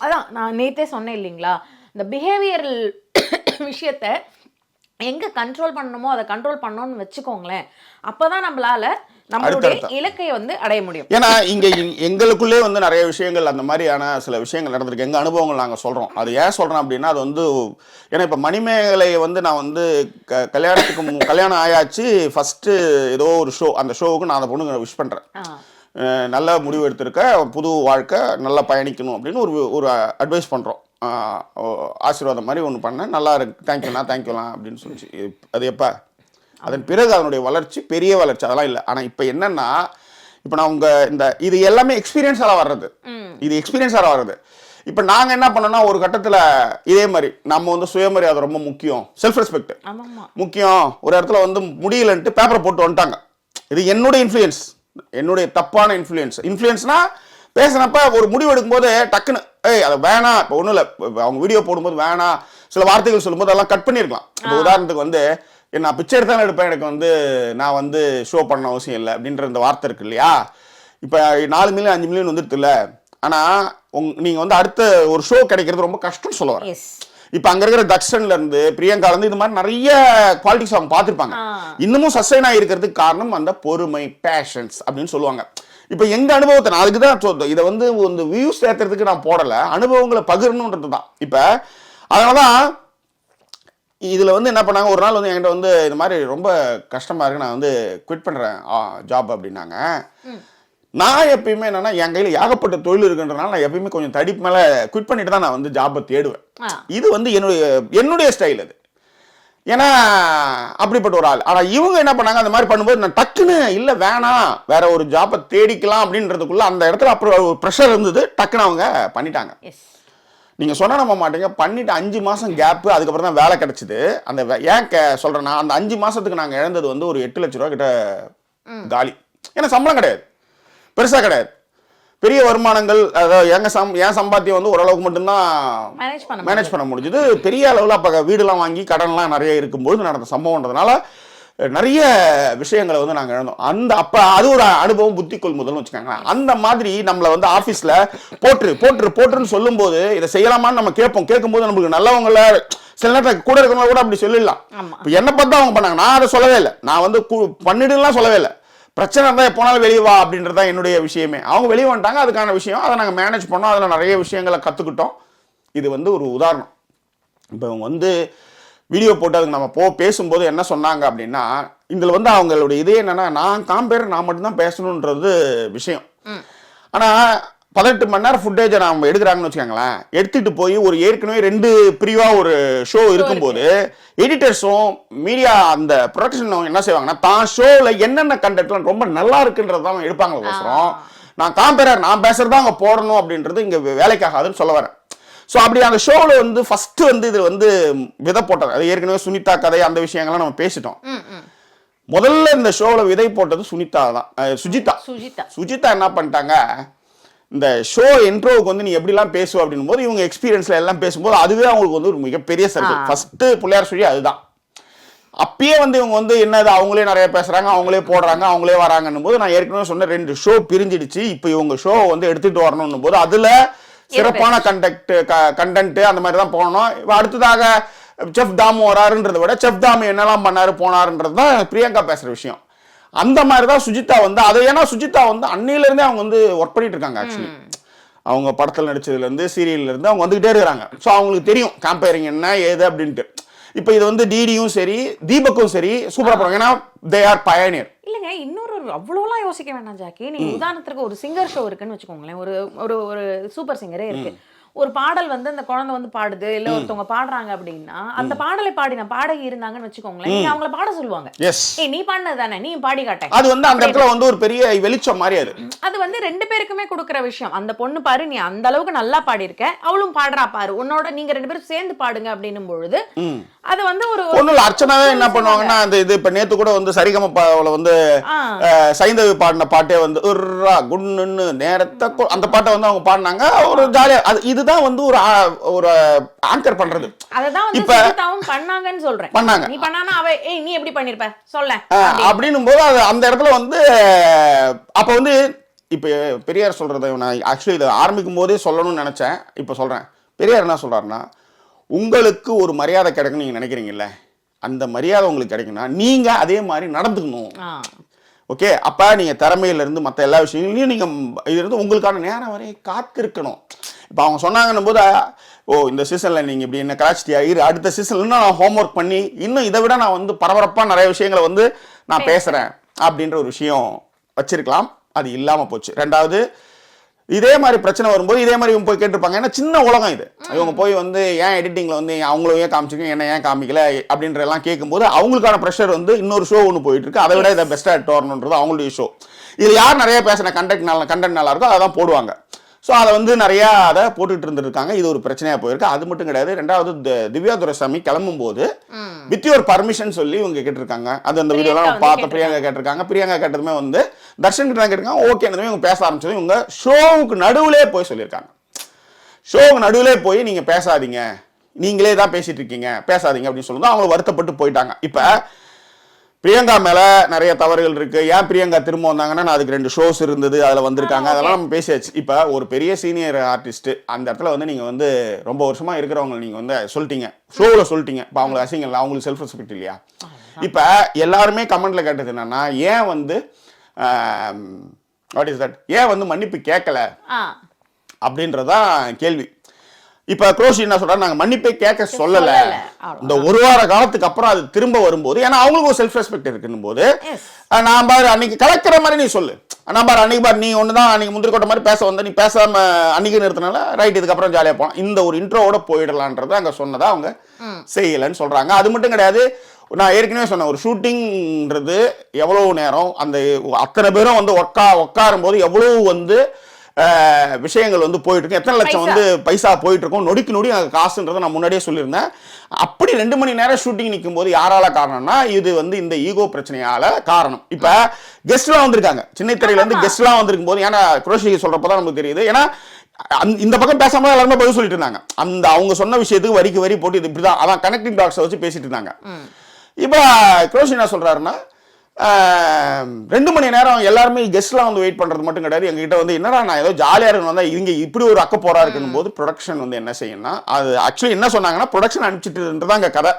அதான் நான் நேத்தே சொன்னேன் இல்லைங்களா, இந்த பிஹேவியரல் விஷயத்த எங்க கண்ட்ரோல் பண்ணணுமோ அதை கண்ட்ரோல் பண்ணணும்னு வச்சுக்கோங்களேன். அப்பதான் நம்மளால நம்மளுடைய இலக்கை வந்து அடைய முடியும். ஏன்னா இங்க எங்களுக்குள்ளே வந்து நிறைய விஷயங்கள் அந்த மாதிரியான சில விஷயங்கள் நடந்திருக்கு, எங்க அனுபவங்கள் நாங்க சொல்றோம். அது ஏன் சொல்றேன் அப்படின்னா, அது வந்து ஏன்னா இப்ப மணிமேகலையை வந்து நான் வந்து கல்யாணம் ஆயாச்சு, ஃபர்ஸ்ட் ஏதோ ஒரு ஷோ, அந்த ஷோவுக்கு நான் அந்த பொண்ணுங்க விஷ் பண்றேன், நல்ல முடிவு எடுத்திருக்க, புது வாழ்க்கை நல்லா பயணிக்கணும் அப்படின்னு ஒரு அட்வைஸ் பண்றோம், ஆசீர்வாதம் மாதிரி ஒன்று பண்ணேன், நல்லா இருக்கு, தேங்க்யூலாம் அப்படின்னு சொல்லிச்சு. அது எப்போ, அதன் பிறகு அதனுடைய வளர்ச்சி பெரிய வளர்ச்சி அதெல்லாம் இல்லை. ஆனால் இப்போ என்னன்னா, இப்போ நான் இது எல்லாமே எக்ஸ்பீரியன்ஸால வர்றது, இப்போ நாங்கள் என்ன பண்ணோம்னா, ஒரு கட்டத்தில் இதே மாதிரி நம்ம வந்து சுயமரியாதை ரொம்ப முக்கியம், செல்ஃப் ரெஸ்பெக்ட் முக்கியம், ஒரு இடத்துல வந்து முடியலன்ட்டு பேப்பரை போட்டு வந்துட்டாங்க. இது என்னுடைய இன்ஃப்ளூயன்ஸ், என்னுடைய தப்பான இன்ஃப்ளூயன்ஸ்னா பேசுனப்ப ஒரு முடிவு எடுக்கும்போது டக்குன்னு அதை வேணாம், இப்போ ஒன்றும் இல்லை, அவங்க வீடியோ போடும்போது வேணாம், சில வார்த்தைகள் சொல்லும்போது அதெல்லாம் கட் பண்ணியிருக்கலாம். இப்போ உதாரணத்துக்கு வந்து நான் பிச்சை எடுத்தாலும் எடுப்பேன், எனக்கு வந்து நான் வந்து ஷோ பண்ண அவசியம் இல்லை அப்படின்ற இந்த வார்த்தை இருக்கு இல்லையா. இப்போ 4 மில்லியன் 5 மில்லியன் வந்துட்டு இல்லை, ஆனால் நீங்கள் வந்து அடுத்த ஒரு ஷோ கிடைக்கிறது ரொம்ப கஷ்டம்னு சொல்ல வரேன். இப்போ அங்கே இருக்கிற தக்ஷன்ல இருந்து பிரியங்கா இருந்து இது மாதிரி நிறைய குவாலிட்டிஸ் அவங்க பார்த்துருப்பாங்க, இன்னமும் சஸ்டைன் ஆகிருக்கிறதுக்கு காரணம் அந்த பொறுமை, பேஷன்ஸ் அப்படின்னு சொல்லுவாங்க. இப்போ எங்க அனுபவத்தை நான் அதுக்கு தான் இதை வந்து இந்த வியூஸ் ஏற்றுறதுக்கு நான் போடலை, அனுபவங்களை பகிரணுன்றது தான். இப்போ அதனால தான் இதில் வந்து என்ன பண்ணாங்க, ஒரு நாள் வந்து என்கிட்ட வந்து இது மாதிரி ரொம்ப கஷ்டமாக இருக்கு, நான் வந்து குவிட் பண்ணுறேன் ஜாப் அப்படின்னாங்க. நான் எப்பயுமே என்னன்னா, என் கையில் ஏகப்பட்ட தொழில் இருக்குன்றனால நான் எப்பயுமே கொஞ்சம் தடிப்பு மேலே குவிட் பண்ணிட்டு தான் நான் வந்து ஜாப்பை தேடுவேன். இது வந்து என்னுடைய ஸ்டைல் அது, ஏன்னா அப்படிப்பட்ட ஒரு ஆள். ஆனால் இவங்க என்ன பண்ணாங்க, அந்த மாதிரி பண்ணும்போது நான் டக்குன்னு இல்லை வேணாம், வேற ஒரு ஜாப்பை தேடிக்கலாம் அப்படின்றதுக்குள்ள அந்த இடத்துல அப்புறம் ஒரு ப்ரெஷர் இருந்தது, டக்குன்னு அவங்க பண்ணிட்டாங்க. நீங்கள் சொன்னால் நம்ப மாட்டீங்க, பண்ணிட்டு 5 மாதம் கேப்பு, அதுக்கப்புறம் தான் வேலை கிடைச்சிது. அந்த ஏன் சொல்கிறேன்னா, அந்த 5 மாதத்துக்கு நாங்கள் இழந்தது வந்து ஒரு 8 லட்ச ரூபா கிட்ட காலி. ஏன்னா சம்பளம் கிடையாது, பெருசாக கிடையாது, பெரிய வருமானங்கள், அதாவது என் சம்பாத்தியம் வந்து ஓரளவுக்கு மட்டும்தான் மேனேஜ் பண்ண முடிஞ்சுது. பெரிய அளவில் அப்போ வீடுலாம் வாங்கி கடன்லாம் நிறைய இருக்கும்போது நடந்த சம்பவம்ன்றதுனால நிறைய விஷயங்களை வந்து நாங்கள் இழந்தோம். அப்போ அது ஒரு அனுபவம், புத்தி கொள்முதல்னு வச்சுக்கோங்க. அந்த மாதிரி நம்மளை வந்து ஆஃபீஸில் போட்டுருன்னு சொல்லும்போது இதை செய்யலாமான்னு நம்ம கேட்கும்போது நம்மளுக்கு நல்லவங்கள சில நேரத்தில் கூட இருக்கிறவங்க கூட அப்படி சொல்லிடலாம். இப்போ என்னை பார்த்தா அவங்க பண்ணாங்க, நான் அதை சொல்லவே இல்லை, நான் வந்து பண்ணிடுலாம் சொல்லவே இல்லை. பிரச்சனை இருந்தால் எப்போனாலும் வெளியே வா அப்படின்றது தான் என்னுடைய விஷயமே. அவங்க வெளியே வந்துட்டாங்க, அதுக்கான விஷயம், அதை நாங்கள் மேனேஜ் பண்ணோம், அதில் நிறைய விஷயங்களை கற்றுக்கிட்டோம். இது வந்து ஒரு உதாரணம். இப்போ அவங்க வந்து வீடியோ போட்டு அதுக்கு நம்ம பேசும்போது என்ன சொன்னாங்க அப்படின்னா, இதில் வந்து அவங்களுடைய இதே என்னன்னா, நான் மட்டும்தான் பேசணுன்றது விஷயம். ஆனால் 18 மணி நேரம் ஃபுட்டேஜை நம்ம எடுக்கிறாங்கன்னு வச்சுக்கோங்களேன், எடுத்துகிட்டு போய் ஒரு ஏற்கனவே 2 பிரிவாக ஒரு ஷோ இருக்கும்போது எடிட்டர்ஸும் மீடியா அந்த ப்ரொடக்ஷன் என்ன செய்வாங்கன்னா, தான் ஷோவில் என்னென்ன கண்டென்ட்லாம் ரொம்ப நல்லா இருக்குன்றது தான் எடுப்பாங்க. கோசரம் நான் பேசுறதா அவங்க போடணும் அப்படின்றது இங்கே வேலைக்காகாதுன்னு சொல்ல வரேன். ஸோ அப்படி அந்த ஷோவில் வந்து ஃபர்ஸ்ட் வந்து இது வந்து விதை போட்டது, அது ஏற்கனவே சுனிதா கதை அந்த விஷயங்கள்லாம் நம்ம பேசிட்டோம். முதல்ல இந்த ஷோவில் விதை போட்டது சுனிதா தான், சுஜிதா என்ன பண்ணிட்டாங்க, இந்த ஷோ இன்ட்ரோவுக்கு வந்து நீ எப்படிலாம் பேசுவ அப்படின்னும் போது இவங்க எக்ஸ்பீரியன்ஸ்ல எல்லாம் பேசும்போது அதுவே அவங்களுக்கு வந்து ஒரு மிகப்பெரிய சர்க்கிள். ஃபர்ஸ்ட் பிள்ளையார் சொல்லி அதுதான். அப்பயே வந்து இவங்க வந்து என்னது அவங்களே நிறைய பேசுறாங்க, அவங்களே போடுறாங்க, அவங்களே வராங்கன்னும் போது நான் ஏற்கனவே சொன்ன 2 ஷோ பிரிஞ்சிடுச்சு. இப்போ இவங்க ஷோ வந்து எடுத்துட்டு வரணும் போது அதுல சிறப்பான கண்டென்ட் அந்த மாதிரி தான் போகணும். இப்போ அடுத்ததாக செஃப் தாமு வராருன்றதை விட செஃப் தாமு என்னெல்லாம் பண்ணாரு போனாருன்றது தான் பிரியங்கா பேசுற விஷயம். அந்த மாதிரி தான் சுஜிதா வந்து அது, ஏன்னா சுஜிதா வந்து அன்னையில இருந்தே அவங்க வந்து ஒர்க் பண்ணிட்டு இருக்காங்க. ஆக்சுவலி அவங்க படத்தில் நடிச்சதுல இருந்து சீரியல்ல இருந்து அவங்க வந்துகிட்டே இருக்கிறாங்க. ஸோ அவங்களுக்கு தெரியும் கம்பேரிங் என்ன ஏது அப்படின்ட்டு. இப்போ இது வந்து டிடியும் சரி தீபக்கும் சரி சூப்பரா போறாங்க, ஏன்னா தே ஆர் பயனியர். இல்லைங்க, இன்னொரு அவ்வளோலாம் யோசிக்க வேண்டாம் ஜாக்கி. நீங்க உதாரணத்துக்கு ஒரு சிங்கர் ஷோ இருக்குன்னு வச்சுக்கோங்களேன், ஒரு சூப்பர் சிங்கரே இருக்கு. ஒரு பாடல் வந்து அந்த குழந்தை வந்து பாடுது, இல்ல ஒருத்தவங்க பாடுறாங்க அப்படின்னா அந்த பாடலை பாடின பாடகி இருந்தாங்கன்னு வச்சுக்கோங்களேன், நீங்க அவங்கள பாட சொல்லுவாங்க. ஏய் நீ பாடினது தானே, நீ பாடி காட்ட. அது வந்து அந்த இடத்துல வந்து ஒரு பெரிய வெளிச்சம் மாதிரி. அது வந்து 2 பேருக்குமே கொடுக்குற விஷயம். அந்த பொண்ணு பாரு நீ அந்த அளவுக்கு நல்லா பாடியிருக்க, அவளும் பாடுறா பாரு, உன்னோட நீங்க 2 பேரும் சேர்ந்து பாடுங்க அப்படின்னும் பொழுது அது வந்து ஒரு பொண்ணு அர்ச்சனாவே என்ன பண்ணுவாங்கன்னா, அந்த இது இப்ப நேத்து கூட வந்து சரிகமபாவுல வந்து சைந்தவி பாடின பாட்டே வந்து குன்னு நேரத்தை அந்த பாட்டை வந்து அவங்க பாடினாங்க. ஒரு ஜாலியா இதுதான் வந்து ஒரு ஆங்கர் பண்றது. அததான் வந்து சுஜிதாவும் பண்ணாங்கன்னு சொல்றேன். பண்ணாங்க. நீ பண்ணானா அவ ஏய் நீ எப்படி பண்ணிருப்ப சொல்ல அப்படின்னும் போது அந்த இடத்துல வந்து அப்ப வந்து இப்ப பெரியார் சொல்றதை நான் ஆக்சுவலி இதை ஆரம்பிக்கும் போதே சொல்லணும்னு நினைச்சேன். இப்ப சொல்றேன். பெரியார் என்ன சொல்றாருன்னா, உங்களுக்கு ஒரு மரியாதை கிடைக்குன்னு நீங்க நினைக்கிறீங்கல்ல, அந்த மரியாதை உங்களுக்கு கிடைக்குன்னா நீங்க அதே மாதிரி நடந்துக்கணும். ஓகே, அப்ப நீங்க திறமையில இருந்து மற்ற எல்லா விஷயங்களையும் நீங்க இது இருந்து உங்களுக்கான நேரம் வரை காத்திருக்கணும். இப்போ அவங்க சொன்னாங்கன்னும் போது ஓ இந்த சீசன்ல நீங்க இப்படி என்ன கலாச்சிட்டியா இரு, அடுத்த சீசன்ல நான் ஹோம்ஒர்க் பண்ணி இன்னும் இதை விட நான் வந்து பரபரப்பா நிறைய விஷயங்களை வந்து நான் பேசுறேன் அப்படின்ற ஒரு விஷயம் வச்சிருக்கலாம். அது இல்லாம போச்சு. 2வது இதே மாதிரி பிரச்சனை வரும்போது இதே மாதிரி இவங்க போய் கேட்டிருப்பாங்க. ஏன்னா சின்ன உலகம் இது. இவங்க போய் வந்து ஏன் எடிட்டிங்ல வந்து அவங்களும் ஏன் காமிச்சிங்க என்ன ஏன் காமிக்கல அப்படின்ற எல்லாம் கேட்கும்போது அவங்களுக்கான ப்ரெஷர் வந்து இன்னொரு ஷோ ஒன்று போயிட்டு இருக்கு, அதை விட இதை பெஸ்டா எடுத்து வரணுன்றது அவங்களுடைய ஷோ. இது யார் நிறைய பேசின கண்டென்ட் நல்லா இருக்கோ அதான் போடுவாங்க. ஸோ அதை வந்து நிறைய அதை போட்டுட்டு இருந்திருக்காங்க. இது ஒரு பிரச்சனையா போயிருக்கு. அது மட்டும் கிடையாது. 2வது திவ்யா துரைசாமி கிளம்பும் போது வித் யுவர் பர்மிஷன் சொல்லி இவங்க கேட்டிருக்காங்க. அது அந்த வீடியோலாம் பார்த்த பிரியங்கா கேட்டிருக்காங்க. பிரியங்கா கேட்டதுமே வந்து தர்ஷன் கிட்ட கேட்டிருக்காங்க. ஓகே இவங்க பேச ஆரம்பிச்சது இவங்க ஷோவுக்கு நடுவுலே போய் சொல்லியிருக்காங்க. ஷோவுக்கு நடுவுலே போய் நீங்க பேசாதீங்க, நீங்களே தான் பேசிட்டு இருக்கீங்க, பேசாதீங்க அப்படின்னு சொல்லும்போது அவங்க வருத்தப்பட்டு போயிட்டாங்க. இப்ப பிரியங்கா மேல நிறைய தவறுகள் இருக்கு. ஏன் பிரியங்கா திரும்ப வந்தாங்கன்னா நான் அதுக்கு 2 ஷோஸ் இருந்தது, அதுல வந்திருக்காங்க, அதெல்லாம் நம்ம பேசியாச்சு. இப்ப ஒரு பெரிய சீனியர் ஆர்டிஸ்ட் அந்த இடத்துல வந்து நீங்க வந்து ரொம்ப வருஷமா இருக்கிறவங்க நீங்க வந்து சொல்லிட்டீங்க, ஷோவில் சொல்லிட்டீங்க. இப்போ அவங்களுக்கு அசிங்கம் இல்லை, அவங்களுக்கு செல்ஃப் ரெஸ்பெக்ட் இல்லையா? இப்ப எல்லாருமே கமெண்ட்ல கேட்டது என்னன்னா, ஏன் வந்து வாட் இஸ் தட், ஏன் வந்து மன்னிப்பு கேட்கல அப்படின்றதான் கேள்வி. இப்ப குரோஷி என்ன சொல்றாரு, நாங்க மன்னிப்பை கேட்க சொல்லல, இந்த 1 வார காலத்துக்கு அப்புறம் அது திரும்ப வரும்போது, ஏன்னா அவங்களுக்கு ஒரு செல்ஃப் ரெஸ்பெக்ட் இருக்குன்னு போது நான் பாரு அன்னைக்கு கலக்கிற மாதிரி நீ சொல்லு, நான் பாரு அன்னைக்கு பாரு நீ ஒண்ணுதான் அன்னைக்கு முந்திரி கொட்ட மாதிரி பேச வந்த, நீ பேசாம அன்னைக்கு நிறுத்தினால ரைட், இதுக்கப்புறம் ஜாலியா போலாம், இந்த ஒரு இன்ட்ரோவோட போயிடலான்றது அங்க சொன்னதா அவங்க செய்யலன்னு சொல்றாங்க. அது மட்டும் கிடையாது, நான் ஏற்கனவே சொன்னேன், ஒரு ஷூட்டிங்ன்றது எவ்வளவு நேரம், அந்த அத்தனை பேரும் வந்து உட்காரும் போது எவ்வளவு வந்து விஷயங்கள் வந்து போயிட்டு இருக்கு, எத்தனை லட்சம் வந்து பைசா போயிட்டு இருக்கும், நொடிக்கு நொடி அங்கே காசுன்றதை நான் முன்னாடியே சொல்லியிருந்தேன். அப்படி 2 மணி நேரம் ஷூட்டிங் நிற்கும் போது யாரால காரணம்னா இது வந்து இந்த ஈகோ பிரச்சனையால காரணம். இப்ப கெஸ்ட்லாம் வந்திருக்காங்க, சின்ன திரையில இருந்து கெஸ்ட்லாம் வந்திருக்கும் போது, ஏன்னா குரோஷி சொல்றப்பதான் நமக்கு தெரியுது, ஏன்னா இந்த பக்கம் பேசாம எல்லாருமே பதில் சொல்லிட்டு இருந்தாங்க. அந்த அவங்க சொன்ன விஷயத்துக்கு வரிக்கு வரி போட்டு இது இப்படிதான் அதான் கனெக்டிங் டாக்ஸை வச்சு பேசிட்டு இருந்தாங்க. இப்ப குரோஷி என்ன சொல்றாருன்னா, 2 மணி நேரம் எல்லாருமே கெஸ்ட்லாம் வந்து வெயிட் பண்றது மட்டும் கிடையாது, எங்ககிட்ட வந்து என்னடா நான் ஏதோ ஜாலியா இருக்கணும் வந்தா இங்க இப்படி ஒரு அக்க போரா இருக்குன்னு போது ப்ரொடக்ஷன் வந்து என்ன செய்யணும்னா, அது ஆக்சுவலி என்ன சொன்னாங்கன்னா ப்ரொடக்ஷன் அனுப்பிச்சிட்டுன்றதான் அங்க கதை.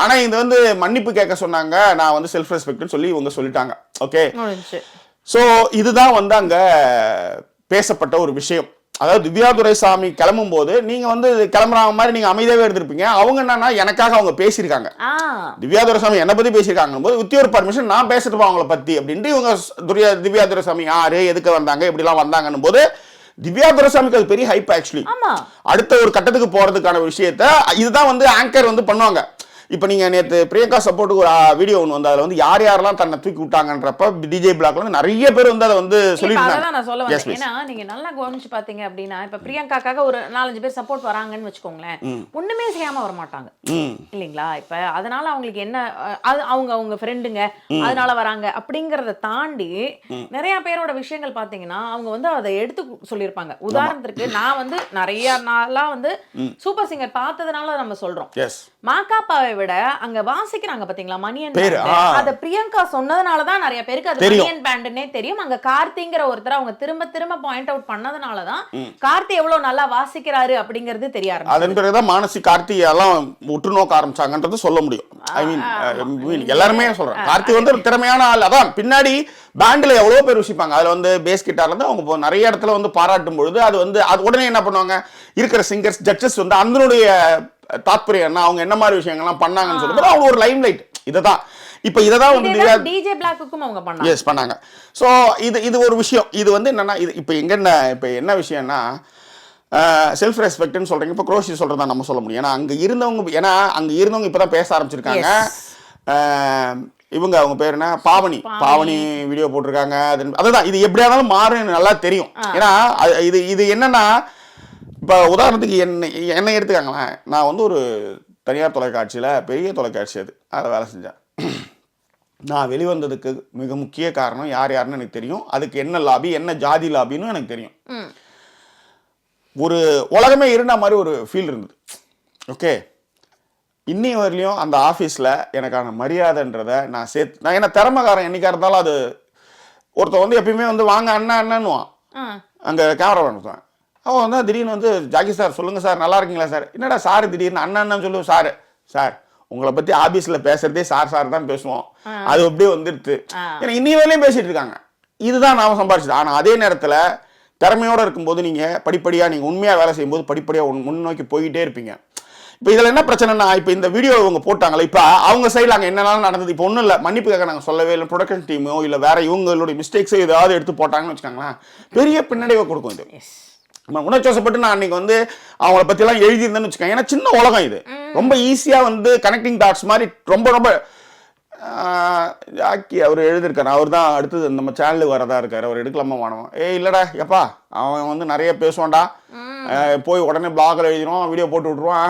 ஆனா இது வந்து மன்னிப்பு கேட்க சொன்னாங்க, நான் வந்து செல்ஃப் ரெஸ்பெக்ட்னு சொல்லி இவங்க சொல்லிட்டாங்க. ஓகே, சோ இதுதான் வந்து அங்க பேசப்பட்ட ஒரு விஷயம். அதாவது திவ்யா துரைசாமி கிளம்பும் போது நீங்க வந்து கிளம்புறாங்க மாதிரி நீங்க அமைதியாவே எடுத்திருப்பீங்க. அவங்க என்னன்னா எனக்காக அவங்க பேசியிருக்காங்க, திவ்யா துரைசாமி என்ன பத்தி பேசியிருக்காங்க போது வித் யுவர் பர்மிஷன் நான் பேசிட்டு அவங்கள பத்தி அப்படின்ட்டு இவங்க திவ்யா துரைசாமி யாரு எதுக்கு வந்தாங்க எப்படி எல்லாம் வந்தாங்கன்னு போது திவ்யா துரைசாமிக்கு அது பெரிய ஹைப். ஆக்சுவலி அடுத்த ஒரு கட்டத்துக்கு போறதுக்கான விஷயத்த இதுதான் வந்து ஆங்கர் வந்து பண்ணுவாங்க. இப்போ நீங்கள் நேற்று பிரியங்கா சப்போர்ட்டுக்கு ஒரு வீடியோ ஒன்று வந்து அதில் வந்து யார் யாரெல்லாம் தன்னை தூக்கி விட்டாங்கன்றப்ப டிஜே பிளாக்ல வந்து நிறைய பேர் வந்து அதை வந்து சொல்லிட்டு நான் சொல்ல வந்தேன். ஏன்னா நீங்க நல்லா கவனிச்சு பாத்தீங்க அப்படின்னா இப்ப பிரியங்காக்காக ஒரு 4-5 பேர் சப்போர்ட் வராங்கன்னு வச்சுக்கோங்களேன், ஒண்ணுமே செய்யாம வர மாட்டாங்க இல்லைங்களா? இப்ப அதனால அவங்களுக்கு என்ன, அது அவங்க ஃப்ரெண்டுங்க அதனால வராங்க அப்படிங்கறத தாண்டி நிறைய பேரோட விஷயங்கள் பாத்தீங்கன்னா அவங்க வந்து அதை எடுத்து சொல்லியிருப்பாங்க. உதாரணத்துக்கு நான் வந்து நிறைய நாளா வந்து சூப்பர் சிங்கர் பார்த்ததுனால நம்ம சொல்றோம். மாகாப்பாவை விட அங்க வாசிக்கிறாங்க பாத்தீங்களா மணியன் பேண்ட், அத பிரியங்கா சொன்னதுனாலதான் நிறைய பேருக்கு அது மணியன் பேண்ட்னே தெரியும். அங்க கார்த்திங்கிற ஒருத்தர் அவங்க திரும்ப திரும்ப பாயிண்ட் அவுட் பண்ணதுனாலதான் கார்த்தி எவ்வளவு நல்லா வாசிக்கிறாரு அப்படிங்கிறது தெரிய ஆரம்பிச்சு. அதன் பிறகுதான் மானசி கார்த்தி எல்லாம் உற்று நோக்க ஆரம்பிச்சாங்கன்றது சொல்ல முடியும். ஐ மீன் எல்லாருமே சொல்றேன் கார்த்தி வந்து ஒரு திறமையான ஆள். அதான் பின்னாடி பேண்ட்ல எவ்வளவு பேர் விஷிப்பாங்க. அதுல வந்து பேஸ் கிட்டார்ல இருந்து அவங்க நிறைய இடத்துல வந்து பாராட்டும் பொழுது அது வந்து அது உடனே என்ன பண்ணுவாங்க, இருக்கிற சிங்கர்ஸ் ஜட்ஜஸ் வந்து அதனுடைய தாத்பரியம் என்ன, அவங்க என்ன மாதிரி விஷயங்கள்லாம் பண்ணாங்கன்னு சொல்லும்போது அவங்க ஒரு லைம் லைட். இதுதான் இப்போ இததான் வந்து டிஜே பிளாக்குக்கும் அவங்க பண்ணாங்க. எஸ் பண்ணாங்க. ஸோ இது ஒரு விஷயம். இது வந்து என்னன்னா இது இப்போ என்ன விஷயம்னா செல்ஃப் ரெஸ்பெக்ட்னு சொல்றீங்க. இப்போ குரோஷி சொல்றதா நம்ம சொல்ல முடியும். ஏன்னா அங்கே இருந்தவங்க இப்போதான் பேச ஆரம்பிச்சிருக்காங்க. இவங்க அவங்க பேர் என்ன, பாவனி வீடியோ போட்டிருக்காங்க. அதுதான் இது எப்படியா இருந்தாலும் மாறுன்னு நல்லா தெரியும். ஏன்னா இது என்னன்னா இப்போ உதாரணத்துக்கு என்னை எடுத்துக்காங்களேன். நான் வந்து ஒரு தனியார் தொலைக்காட்சியில் பெரிய தொலைக்காட்சி அதை வேலை செஞ்சேன். நான் வெளிவந்ததுக்கு மிக முக்கிய காரணம் யாருன்னு எனக்கு தெரியும். அதுக்கு என்ன லாபி, என்ன ஜாதி லாபின்னு எனக்கு தெரியும். ஒரு உலகமே இருந்த மாதிரி ஒரு ஃபீல் இருந்தது. ஓகே, இன்னி வரலையும் அந்த ஆஃபீஸில் எனக்கான மரியாதைன்றதை நான் என்ன திறமைக்காரன் என்னைக்கா இருந்தாலும் அது ஒருத்தர் வந்து எப்பயுமே வந்து வாங்க அண்ணன்னுவான். அங்கே கேமரா பண்ணுவான். அவன் வந்து திடீர்னு வந்து ஜாக்கி சார் சொல்லுங்க சார் நல்லா இருக்கீங்களா சார், என்னடா சார் திடீர்னு அண்ணன் சொல்லுவோம். சார் உங்களை பத்தி ஆபீஸ்ல பேசுறதே சார் தான் பேசுவோம். அது அப்படியே வந்துடுது. ஏன்னா இன்னி வரையிலும் பேசிட்டு இருக்காங்க. இதுதான் நாம சம்பாரிச்சது. ஆனா அதே நேரத்துல திறமையோட இருக்கும்போது நீங்க படிப்படியா நீங்க உண்மையா வேலை செய்யும்போது படிப்படியா முன்னோக்கி போயிட்டே இருப்பீங்க. இப்போ இதில் என்ன பிரச்சனைனா, இப்போ இந்த வீடியோ இவங்க போட்டாங்களே, இப்போ அவங்க சைடில் அங்கே என்னென்னாலும் நடந்தது. இப்போ ஒன்றும் இல்லை, மன்னிப்புக்காக நாங்கள் சொல்லவே இல்லை. ப்ரொடக்ஷன் டீமோ இல்லை வேற இவங்களுடைய மிஸ்டேக்ஸோ ஏதாவது எடுத்து போட்டாங்கன்னு வச்சுக்கோங்களேன், பெரிய பின்னடைவை கொடுக்கும். இது உணர்ச்சிவசப்பட்டு நான் அன்னைக்கு வந்து அவங்கள பற்றிலாம் எழுதியிருந்தேன்னு வச்சுக்கோங்க. ஏன்னா சின்ன உலகம் இது, ரொம்ப ஈஸியாக வந்து கனெக்டிங் தாட்ஸ் மாதிரி ரொம்ப ஜாக்கி அவர் எழுதியிருக்காரு. அவர் தான் அடுத்தது நம்ம சேனலுக்கு வரதா இருக்காரு. அவர் எடுக்கலாமா வானவன் இல்லைடா எப்பா அவன் வந்து நிறைய பேசுவான்டா, போய் உடனே பிளாகில் எழுதிடுவோம், வீடியோ போட்டு விட்ருவோம்,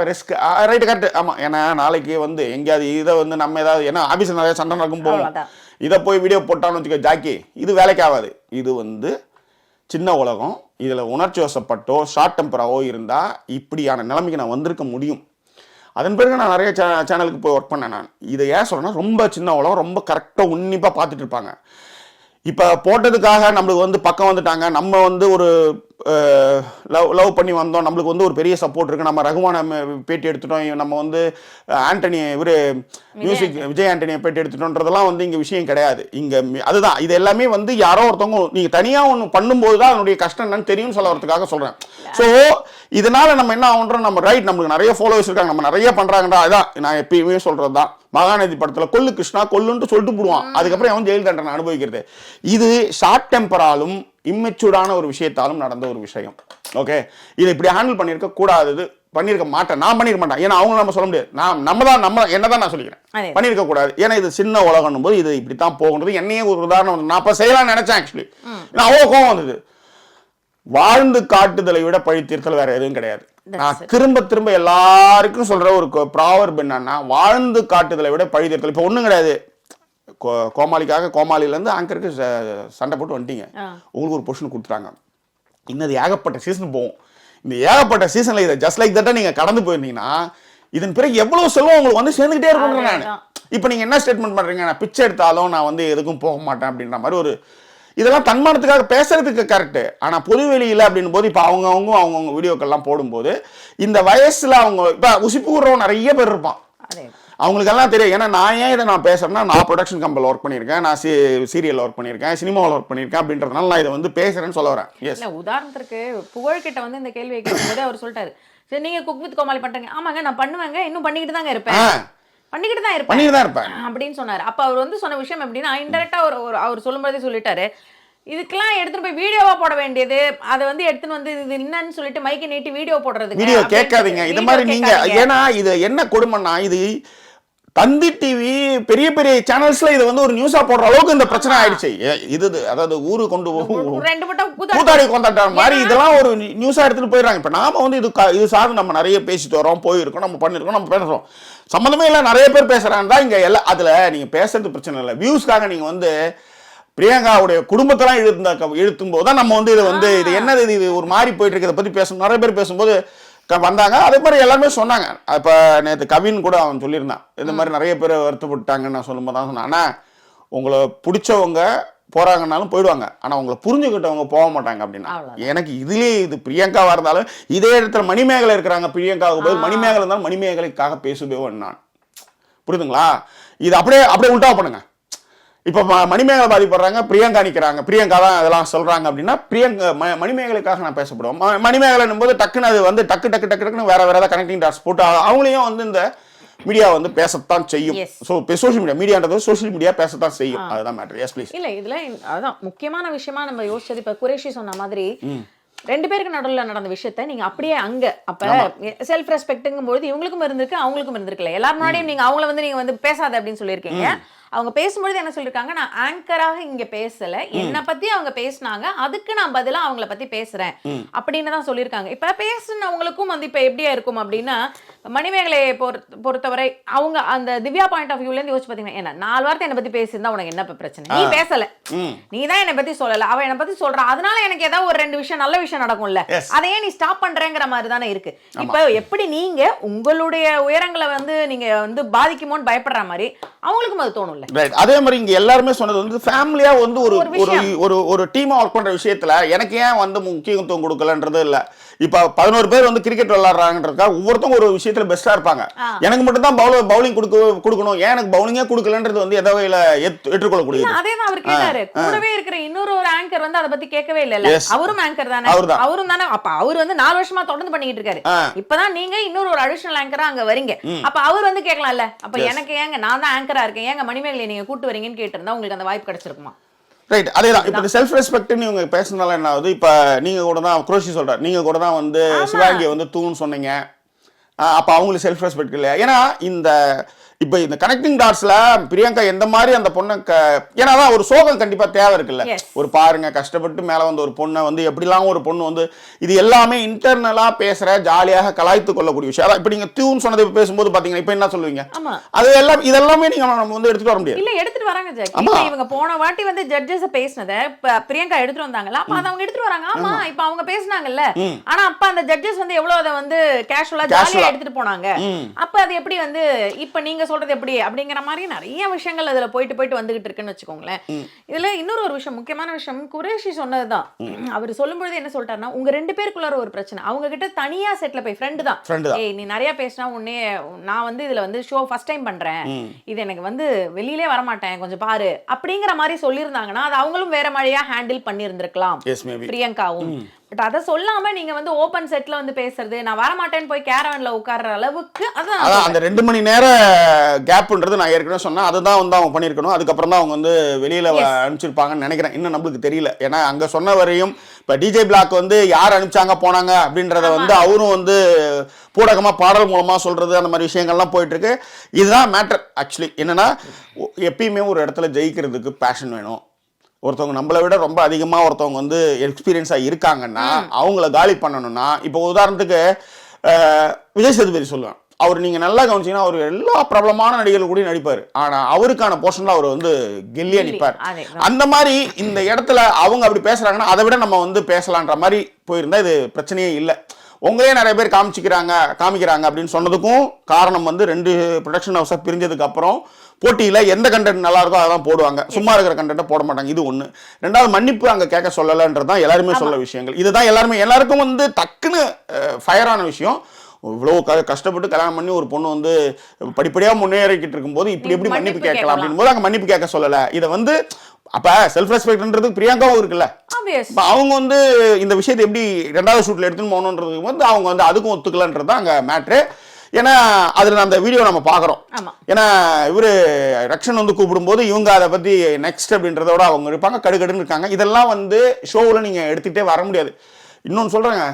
ரிஸ்க் ரைட்டு கரெக்டு. ஆமாம், ஏன்னா நாளைக்கு வந்து எங்கேயாவது இதை வந்து நம்ம ஏதாவது ஏன்னா ஆஃபீஸில் நிறைய சண்டை நடக்கும் போவோம், இதை போய் வீடியோ போட்டான்னு வச்சுக்க ஜாக்கி இது வேலைக்கு ஆகாது. இது வந்து சின்ன உலகம். இதில் உணர்ச்சி வசப்பட்டோ ஷார்ட் டெம்பராவோ இருந்தால் இப்படியான நிலைமைக்கு நான் வந்திருக்க முடியும். அதன் பிறகு நான் நிறைய சேனலுக்கு போய் ஒர்க் பண்ணேன். நான் இதை ஏன் சொல்கிறேன்னா, ரொம்ப சின்ன உலகம், ரொம்ப கரெக்டாக உன்னிப்பாக பார்த்துட்டு இருப்பாங்க. இப்போ போட்டதுக்காக நம்மளுக்கு வந்து பக்கம் வந்துட்டாங்க, நம்ம வந்து ஒரு லவ் பண்ணி வந்தோம், நம்மளுக்கு வந்து ஒரு பெரிய சப்போர்ட் இருக்குது, நம்ம ரகுமான பேட்டி எடுத்துட்டோம், நம்ம வந்து ஆண்டனி இவர் மியூசிக் விஜய் ஆண்டனியை பேட்டி எடுத்துட்டோன்றதெல்லாம் வந்து இங்கே விஷயம் கிடையாது. இங்கே அதுதான் இது எல்லாமே வந்து யாரோ ஒருத்தவங்க நீங்கள் தனியாக ஒன்று பண்ணும்போது தான் அதனுடைய கஷ்டம் என்னன்னு தெரியும்னு சொல்ல வரதுக்காக சொல்கிறேன். ஸோ இதனால நம்ம என்ன ஆகுன்றோம், நம்ம ரைட் நம்மளுக்கு நிறைய ஃபாலோவர்ஸ் இருக்காங்க, நம்ம நிறைய பண்ணுறாங்கடா. அதான் நான் எப்பயுமே சொல்கிறது தான், மகாநதி படத்தில் கொல்லு கிருஷ்ணா கொல்லுன்ட்டு சொல்லிட்டு போடுவான், அதுக்கப்புறம் அவன் ஜெயில் தண்டனை அனுபவிக்கிறது. இது ஷார்ட் டெம்பராலும் இம்மெச்சூர்டான ஒரு விஷயத்தாலும் நடந்த ஒரு விஷயம். ஓகே, இதை இப்படி ஹேண்டில் பண்ணியிருக்க கூடாது, பண்ணியிருக்க மாட்டேன், நான் பண்ணியிருக்க மாட்டேன். ஏன்னா அவங்க நம்ம சொல்ல முடியாது, நம்ம என்னதான் நான் சொல்லிக்கிறேன், பண்ணியிருக்க கூடாது. ஏன்னா இது சின்ன உலகம் போது இது இப்படித்தான் போகுன்றது என்னையே ஒரு உதாரணம் நான் அப்போ செய்யலாம்னு நினைச்சேன். ஆக்சுவலி நான் அவ்வளோ கோவம் வந்தது. வாழ்ந்து காட்டுதலை விட பழித்தீர்த்தல் வேற எதுவும் கிடையாது. நான் திரும்ப எல்லாருக்கும் சொல்ற ஒரு ப்ராவர்ப் என்னன்னா, வாழ்ந்து காட்டுதலை விட பழித்தீர்த்தல். இப்போ ஒன்றும் கிடையாது, கோமாளிக்காக கோமாளிலேருந்து ஆங்கருக்கு சண்டை போட்டு வந்துட்டீங்க, உங்களுக்கு ஒரு பொசிஷன் கொடுத்துட்டாங்க, இன்னது ஏகப்பட்ட சீசன் போகும். இந்த ஏகப்பட்ட சீசன்ல இதை ஜஸ்ட் லைக் தட்டா நீங்க கடந்து போயிருந்தீங்கன்னா இதன் பிறகு எவ்வளவு செல்வம் உங்களுக்கு வந்து சேர்ந்துகிட்டே இருக்கும். நான் இப்போ நீங்க என்ன ஸ்டேட்மெண்ட் பண்றீங்க, நான் பிச்சை எடுத்தாலும் நான் வந்து எதுக்கும் போக மாட்டேன் அப்படின்ற மாதிரி ஒரு இதெல்லாம் தன்மானத்துக்காக பேசுறதுக்கு கரெக்ட். ஆனா பொதுவெளியில் அப்படின் போது இப்போ அவங்கவுங்க வீடியோக்கெல்லாம் போடும்போது இந்த வயசுல அவங்க இப்போ உசிப்பு கூடுறவங்க நிறைய பேர் இருப்பான், அவங்களுக்கெல்லாம் தெரியும். ஏன்னா நான் ஏன் இதை நான் பேசுறேன்னா, நான் ப்ரொடக்ஷன் கம்பெனியில் ஒர்க் பண்ணியிருக்கேன், நான் சீரியல் ஒர்க் பண்ணியிருக்கேன், சினிமாவில் ஒர்க் பண்ணியிருக்கேன் அப்படின்றதுனால நான் இதை வந்து பேசுறேன்னு சொல்ல வரேன். இல்லை, உதாரணத்துக்கு புகழ்கிட்ட வந்து இந்த கேள்வியை கேட்கும்போது அவர் சொல்லிட்டாரு, சரி நீங்க குக் வித் கோமாளி பண்றீங்க, ஆமாங்க நான் பண்ணுவேங்க, இன்னும் பண்ணிக்கிட்டு தாங்க இருப்பேன் அப்படின்னு சொன்னாரு. அப்ப அவர் வந்து சொன்ன விஷயம் எப்படின்னா, இன்டெரக்டா அவர் சொல்லும்போதே சொல்லிட்டாரு, இதுக்கெல்லாம் எடுத்துட்டு போய் வீடியோவா போட வேண்டியது, அதை வந்து எடுத்துன்னு வந்து இது என்னன்னு சொல்லிட்டு மைக்கை நீட்டி வீடியோ போடுறது. வீடியோ கேட்காதீங்க இது மாதிரி நீங்க. ஏன்னா இது என்ன கொடுமைன்னா, இது தந்தி டிவி பெரிய பெரிய சேனல்ஸ்ல இது வந்து ஒரு நியூஸா போடுற அளவுக்கு இந்த பிரச்சனை ஆயிடுச்சு. இது அதாவது ஊரு கொண்டு கூத்தாடி கொண்டாட்ட மாதிரி இதெல்லாம் ஒரு நியூஸா எடுத்துட்டு போயிடுறாங்க. இப்ப நாம வந்து இது சார்ந்து நம்ம நிறைய பேசிட்டு வரோம், போயிருக்கோம், நம்ம பண்ணிருக்கோம், நம்ம பேசுறோம், சம்மந்தமே இல்லை நிறைய பேர் பேசுறாங்க. இங்க எல்லாம் அதுல நீங்க பேசுறது பிரச்சனை இல்லை, வியூஸ்க்காக நீங்க வந்து பிரியங்காவுடைய குடும்பத்தெல்லாம் இழுத்தும் போது தான் நம்ம வந்து இதை வந்து இது என்னது இது ஒரு மாதிரி போயிட்டு இருக்கு, இதை பத்தி பேசணும். நிறைய பேர் பேசும்போது வந்தாங்க, அதே மாதிரி எல்லாருமே சொன்னாங்க. இப்போ நேற்று கவின் கூட அவன் சொல்லியிருந்தான், இந்த மாதிரி நிறைய பேர் வருத்தப்பட்டாங்கன்னு நான் சொல்லும்போது தான் சொன்னேன், ஆனால் உங்களை பிடிச்சவங்க போறாங்கன்னாலும் போயிடுவாங்க, ஆனால் உங்களை புரிஞ்சுக்கிட்டவங்க போக மாட்டாங்க அப்படின்னா. எனக்கு இதுலேயே இது பிரியங்காவாக இருந்தாலும் இதே இடத்துல மணிமேகலை இருக்கிறாங்க, பிரியங்காவுக்கு போய் மணிமேகலை இருந்தாலும் மணிமேகலைக்காக பேசுவேன் நான். புரியுதுங்களா? இது அப்படியே உல்டா பண்ணுங்க. இப்போ மணிமேகலை பாதிப்படுறாங்க, பிரியங்கா நிற்கிறாங்க, பிரியங்கா தான் அதெல்லாம் சொல்றாங்க அப்படின்னா பிரியங்கா மணிமேகலைக்காக நான் பேசப்படுவோம். மணிமேகலை போது டக்குன்னு அது வந்து டக்குன்னு வேற ஏதாவது கனெக்டிங் டாட்ஸ் போட்டு அவங்களையும் வந்து இந்த மீடியா வந்து பேசத்தான் செய்யும். ஸோ சோஷியல் மீடியான்றது சோஷியல் மீடியா பேசத்தான் செய்யும். அதுதான் மேட்டர். Yes please. இல்ல இதுல அதான் முக்கியமான விஷயமா நம்ம யோசிச்சது, இப்ப குரேஷி சொன்ன மாதிரி 2 பேருக்கு நடுவில் நடந்த விஷயத்த நீங்க அப்படியே அங்க அப்ப செல்ஃப் ரெஸ்பெக்ட்ங்கும் போது இவங்களுக்கும் இருந்திருக்கு, அவங்களுக்கும் இருந்திருக்குல்ல. எல்லாரும் முன்னாடியும் நீங்க அவங்கள வந்து நீங்க வந்து பேசாத அப்படின்னு சொல்லியிருக்கீங்க. அவங்க பேசும்பொழுது என்ன சொல்லியிருக்காங்க, நான் ஆங்கராக இங்க பேசல, என்னை பத்தி அவங்க பேசினாங்க, அதுக்கு நான் பதிலா அவங்கள பத்தி பேசுறேன் அப்படின்னு தான் சொல்லியிருக்காங்க. இப்ப பேசுனவங்களுக்கும் வந்து இப்ப எப்படியா இருக்கும் அப்படின்னா, மணிமேகலையை பொறுத்தவரை அவங்க அந்த திவ்யா பாயிண்ட் ஆஃப் வியூல இருந்து யோசிச்சு பாத்தீங்கன்னா, என்ன 4 வார்த்தை என்னை பத்தி பேசியிருந்தா உனக்கு என்ன பிரச்சனை, நீ பேசல, நீ தான் என்னை பத்தி சொல்லல, அவ என்னை பத்தி சொல்றா, அதனால எனக்கு ஏதாவது ஒரு 2 விஷயம் நல்ல விஷயம் நடக்கும்ல, அதையே நீ ஸ்டாப் பண்றேங்கிற மாதிரி தானே இருக்கு. இப்ப எப்படி நீங்க உங்களுடைய உயரங்களை வந்து நீங்க வந்து பாதிக்குமோன்னு பயப்படுற மாதிரி அவங்களுக்கும் அது தோணும். அதே மாதிரி இங்க எல்லாருமே சொன்னது வந்து ஃபேமிலியா வந்து ஒரு டீமா ஒர்க் பண்ற விஷயத்துல எனக்கு ஏன் வந்து முக்கியத்துவம் கொடுக்கலன்றது இல்ல. இப்ப 11 பேர் வந்து கிரிக்கெட் விளையாடுறாங்கன்றதுக்காக ஒவ்வொருத்தவங்க ஒரு விஷயத்துல பெஸ்டா இருப்பாங்க. எனக்கு மட்டும் தான் பவுலிங் கொடுக்கணும், ஏன் எனக்கு பவுலிங்கே கொடுக்கலன்றது வந்து எந்த வகையில ஏற்றுக்கொள்ளக்கூடியது. அதே தான் அவர் கேட்டாரு. கூடவே இருக்கிற இன்னொரு ஆங்கர் வந்து அதை பத்தி கேட்கவே இல்ல. அவரும் ஆங்கர் தானே, அவரும் தானே. அப்ப அவர் வந்து 4 வருஷமா தொடர்ந்து பண்ணிட்டு இருக்காரு. இப்பதான் நீங்க இன்னொரு ஒரு அடிஷனல் ஆங்கரா அங்க வரீங்க. அப்ப அவர் வந்து கேட்கலாம்ல, அப்ப எனக்கு ஏங்க நான் தான் ஆங்கரா இருக்கேன், ஏங்க மணிமேகலை நீங்க கூட்டு வரீங்கன்னு கேட்டிருந்தா உங்களுக்கு அந்த வாய்ப்பு கிடைச்சிருக்குமா? ரைட். அதேதான். இப்போ செல்ஃப் ரெஸ்பெக்ட்னு இவங்க பேசுனால என்ன ஆகுது, இப்போ நீங்க கூட தான் குரோஷி சொல்றாரு, நீங்க கூட தான் வந்து சிவாங்கியை வந்து தூன்னு சொன்னீங்க. அப்போ அவங்களுக்கு செல்ஃப் ரெஸ்பெக்ட் இல்லையா? ஏன்னா இப்போ இந்த கனெக்டிங் டாட்ஸ்ல பிரியங்கா எந்த மாதிரி அந்த பொண்ணை ஏன்னா ஒரு சோகம் கண்டிப்பா தேவை இருக்குல்ல. ஒரு பாருங்க, கஷ்டப்பட்டு மேல வந்து ஒரு பொண்ணை வந்து எப்படிலாம் ஒரு பொண்ணு வந்து இது எல்லாமே இன்டர்னலா பேசுற ஜாலியாக கலாய்த்து கொள்ளக்கூடிய விஷயம். அதான் இப்போ நீங்க டியூன் சொன்னதை பேசும்போது பாத்தீங்கன்னா இப்போ என்ன சொல்லுவீங்க, அது எல்லாம் இதெல்லாமே நீங்க நம்ம வந்து எடுத்துட்டு வர முடியாது. இல்ல எடுத்துட்டு வராங்க ஜாக். இப்போ இவங்க போன வாட்டி வந்து ஜட்ஜஸ் பேசினதை பிரியங்கா எடுத்துட்டு வந்தாங்களா, அப்ப அதை அவங்க எடுத்துட்டு வராங்க. ஆமா, இப்போ அவங்க பேசினாங்கல்ல, ஆனா அப்ப அந்த ஜட்ஜஸ் வந்து எவ்வளவு அதை வந்து கேஷுவலா ஜாலியா எடுத்துட்டு போனாங்க. அப்ப அது எப்படி வந்து இப்ப நீங்க சொல்றது எப்படி அப்படிங்கிற மாதிரி நிறைய விஷயங்கள் அதுல போயிட்டு வந்துகிட்டு இருக்குன்னு வச்சுக்கோங்களேன். இதுல இன்னொரு விஷயம், முக்கியமான விஷயம் குரேஷி சொன்னதுதான். அவர் சொல்லும்போது என்ன சொல்லிட்டாருன்னா, உங்க 2 பேருக்குள்ள ஒரு பிரச்சனை, அவங்க கிட்ட தனியா செட்ல போய் ஃப்ரெண்டு தான், ஏய் நீ நிறைய பேசினா உடனே நான் வந்து இதுல வந்து ஷோ ஃபர்ஸ்ட் டைம் பண்றேன், இது எனக்கு வந்து வெளியிலே வரமாட்டேன், கொஞ்சம் பாரு அப்படிங்கிற மாதிரி சொல்லியிருந்தாங்கன்னா அது அவங்களும் வேற மாதிரியா ஹேண்டில் பண்ணியிருந்திருக்கலாம் பிரியங்காவும். பட் அதை சொல்லாம நீங்க வந்து ஓபன் செட்ல வந்து பேசுறது, நான் வரமாட்டேன்னு போய் கேரவன்ல உட்கார்ற அளவுக்கு அதான் அந்த 2 மணி நேர கேப்ன்றது நான் ஏற்கனவே சொன்னேன். அதுதான் வந்து அவங்க பண்ணியிருக்கணும். அதுக்கப்புறம் தான் அவங்க வந்து வெளியில அனுப்பிச்சிருப்பாங்கன்னு நினைக்கிறேன். இன்னும் நம்மளுக்கு தெரியல. ஏன்னா அங்க சொன்ன வரையும் இப்ப டிஜே பிளாக் வந்து யார் அனுப்பிச்சாங்க போனாங்க அப்படின்றத வந்து அவரும் வந்து பூடகமா பாடல் மூலமா சொல்றது, அந்த மாதிரி விஷயங்கள்லாம் போயிட்டு இருக்கு. இதுதான் மேட்டர். ஆக்சுவலி என்னன்னா, எப்பயுமே ஒரு இடத்துல ஜெயிக்கிறதுக்கு பேஷன் வேணும். ஒருத்தவங்க நம்மளை விட ரொம்ப அதிகமாக ஒருத்தவங்க வந்து எக்ஸ்பீரியன்ஸாக இருக்காங்கன்னா அவங்கள காலி பண்ணணும்னா, இப்போ உதாரணத்துக்கு விஜய் சேதுபதி சொல்லுவேன். அவர் நீங்கள் நல்லா கவனிச்சிங்கன்னா அவர் எல்லா பிரபலமான நடிகர்கள் கூட நடிப்பார். ஆனால் அவருக்கான போர்ஷனில் அவர் வந்து கெல்லியாக நிற்பார். அந்த மாதிரி இந்த இடத்துல அவங்க அப்படி பேசுகிறாங்கன்னா அதை விட நம்ம வந்து பேசலான்ற மாதிரி போயிருந்தா இது பிரச்சனையே இல்லை. உங்களே நிறைய பேர் காமிக்கிறாங்க அப்படின்னு சொன்னதுக்கும் காரணம் வந்து 2 ப்ரொடக்ஷன் ஹவுஸாக பிரிஞ்சதுக்கு அப்புறம் போட்டியில் எந்த கண்டென்ட் நல்லா இருக்கோ அதான் போடுவாங்க, சும்மா இருக்கிற கண்டென்ட்டை போட மாட்டாங்க. இது ஒன்று. 2வது மன்னிப்பு அங்கே கேட்க சொல்லலைன்றது தான் எல்லாருமே சொல்ல விஷயங்கள். இதுதான் எல்லாருக்கும் வந்து டக்குன்னு ஃபயரான விஷயம். இவ்வளோ கஷ்டப்பட்டு கல்யாணம் பண்ணி ஒரு பொண்ணு வந்து படிப்படியாக முன்னேறிக்கிட்டு இருக்கும்போது இப்படி எப்படி மன்னிப்பு கேட்கலாம் அப்படின் போது அங்கே மன்னிப்பு கேட்க சொல்லலை. இதை வந்து அப்ப செல்ஃப் ரெஸ்பெக்ட்ன்றது பிரியங்காவும் இருக்குல்ல, அவங்க வந்து இந்த விஷயத்தை எப்படி 2வது ஷூட்ல எடுத்துன்னு போகணுன்றதுக்கு வந்து அவங்க வந்து அதுக்கும் ஒத்துக்கலன்றது தான் அங்கே மேட்ரு. ஏன்னா அதில் அந்த வீடியோ நம்ம பார்க்குறோம். ஏன்னா இவர் ரக்ஷன் வந்து கூப்பிடும்போது இவங்க அதை பற்றி நெக்ஸ்ட் அப்படின்றதோட அவங்க இருப்பாங்க, கடுகடுன்னு இருக்காங்க. இதெல்லாம் வந்து ஷோவில் நீங்கள் எடுத்துகிட்டே வர முடியாது. இன்னொன்று சொல்கிறேங்க,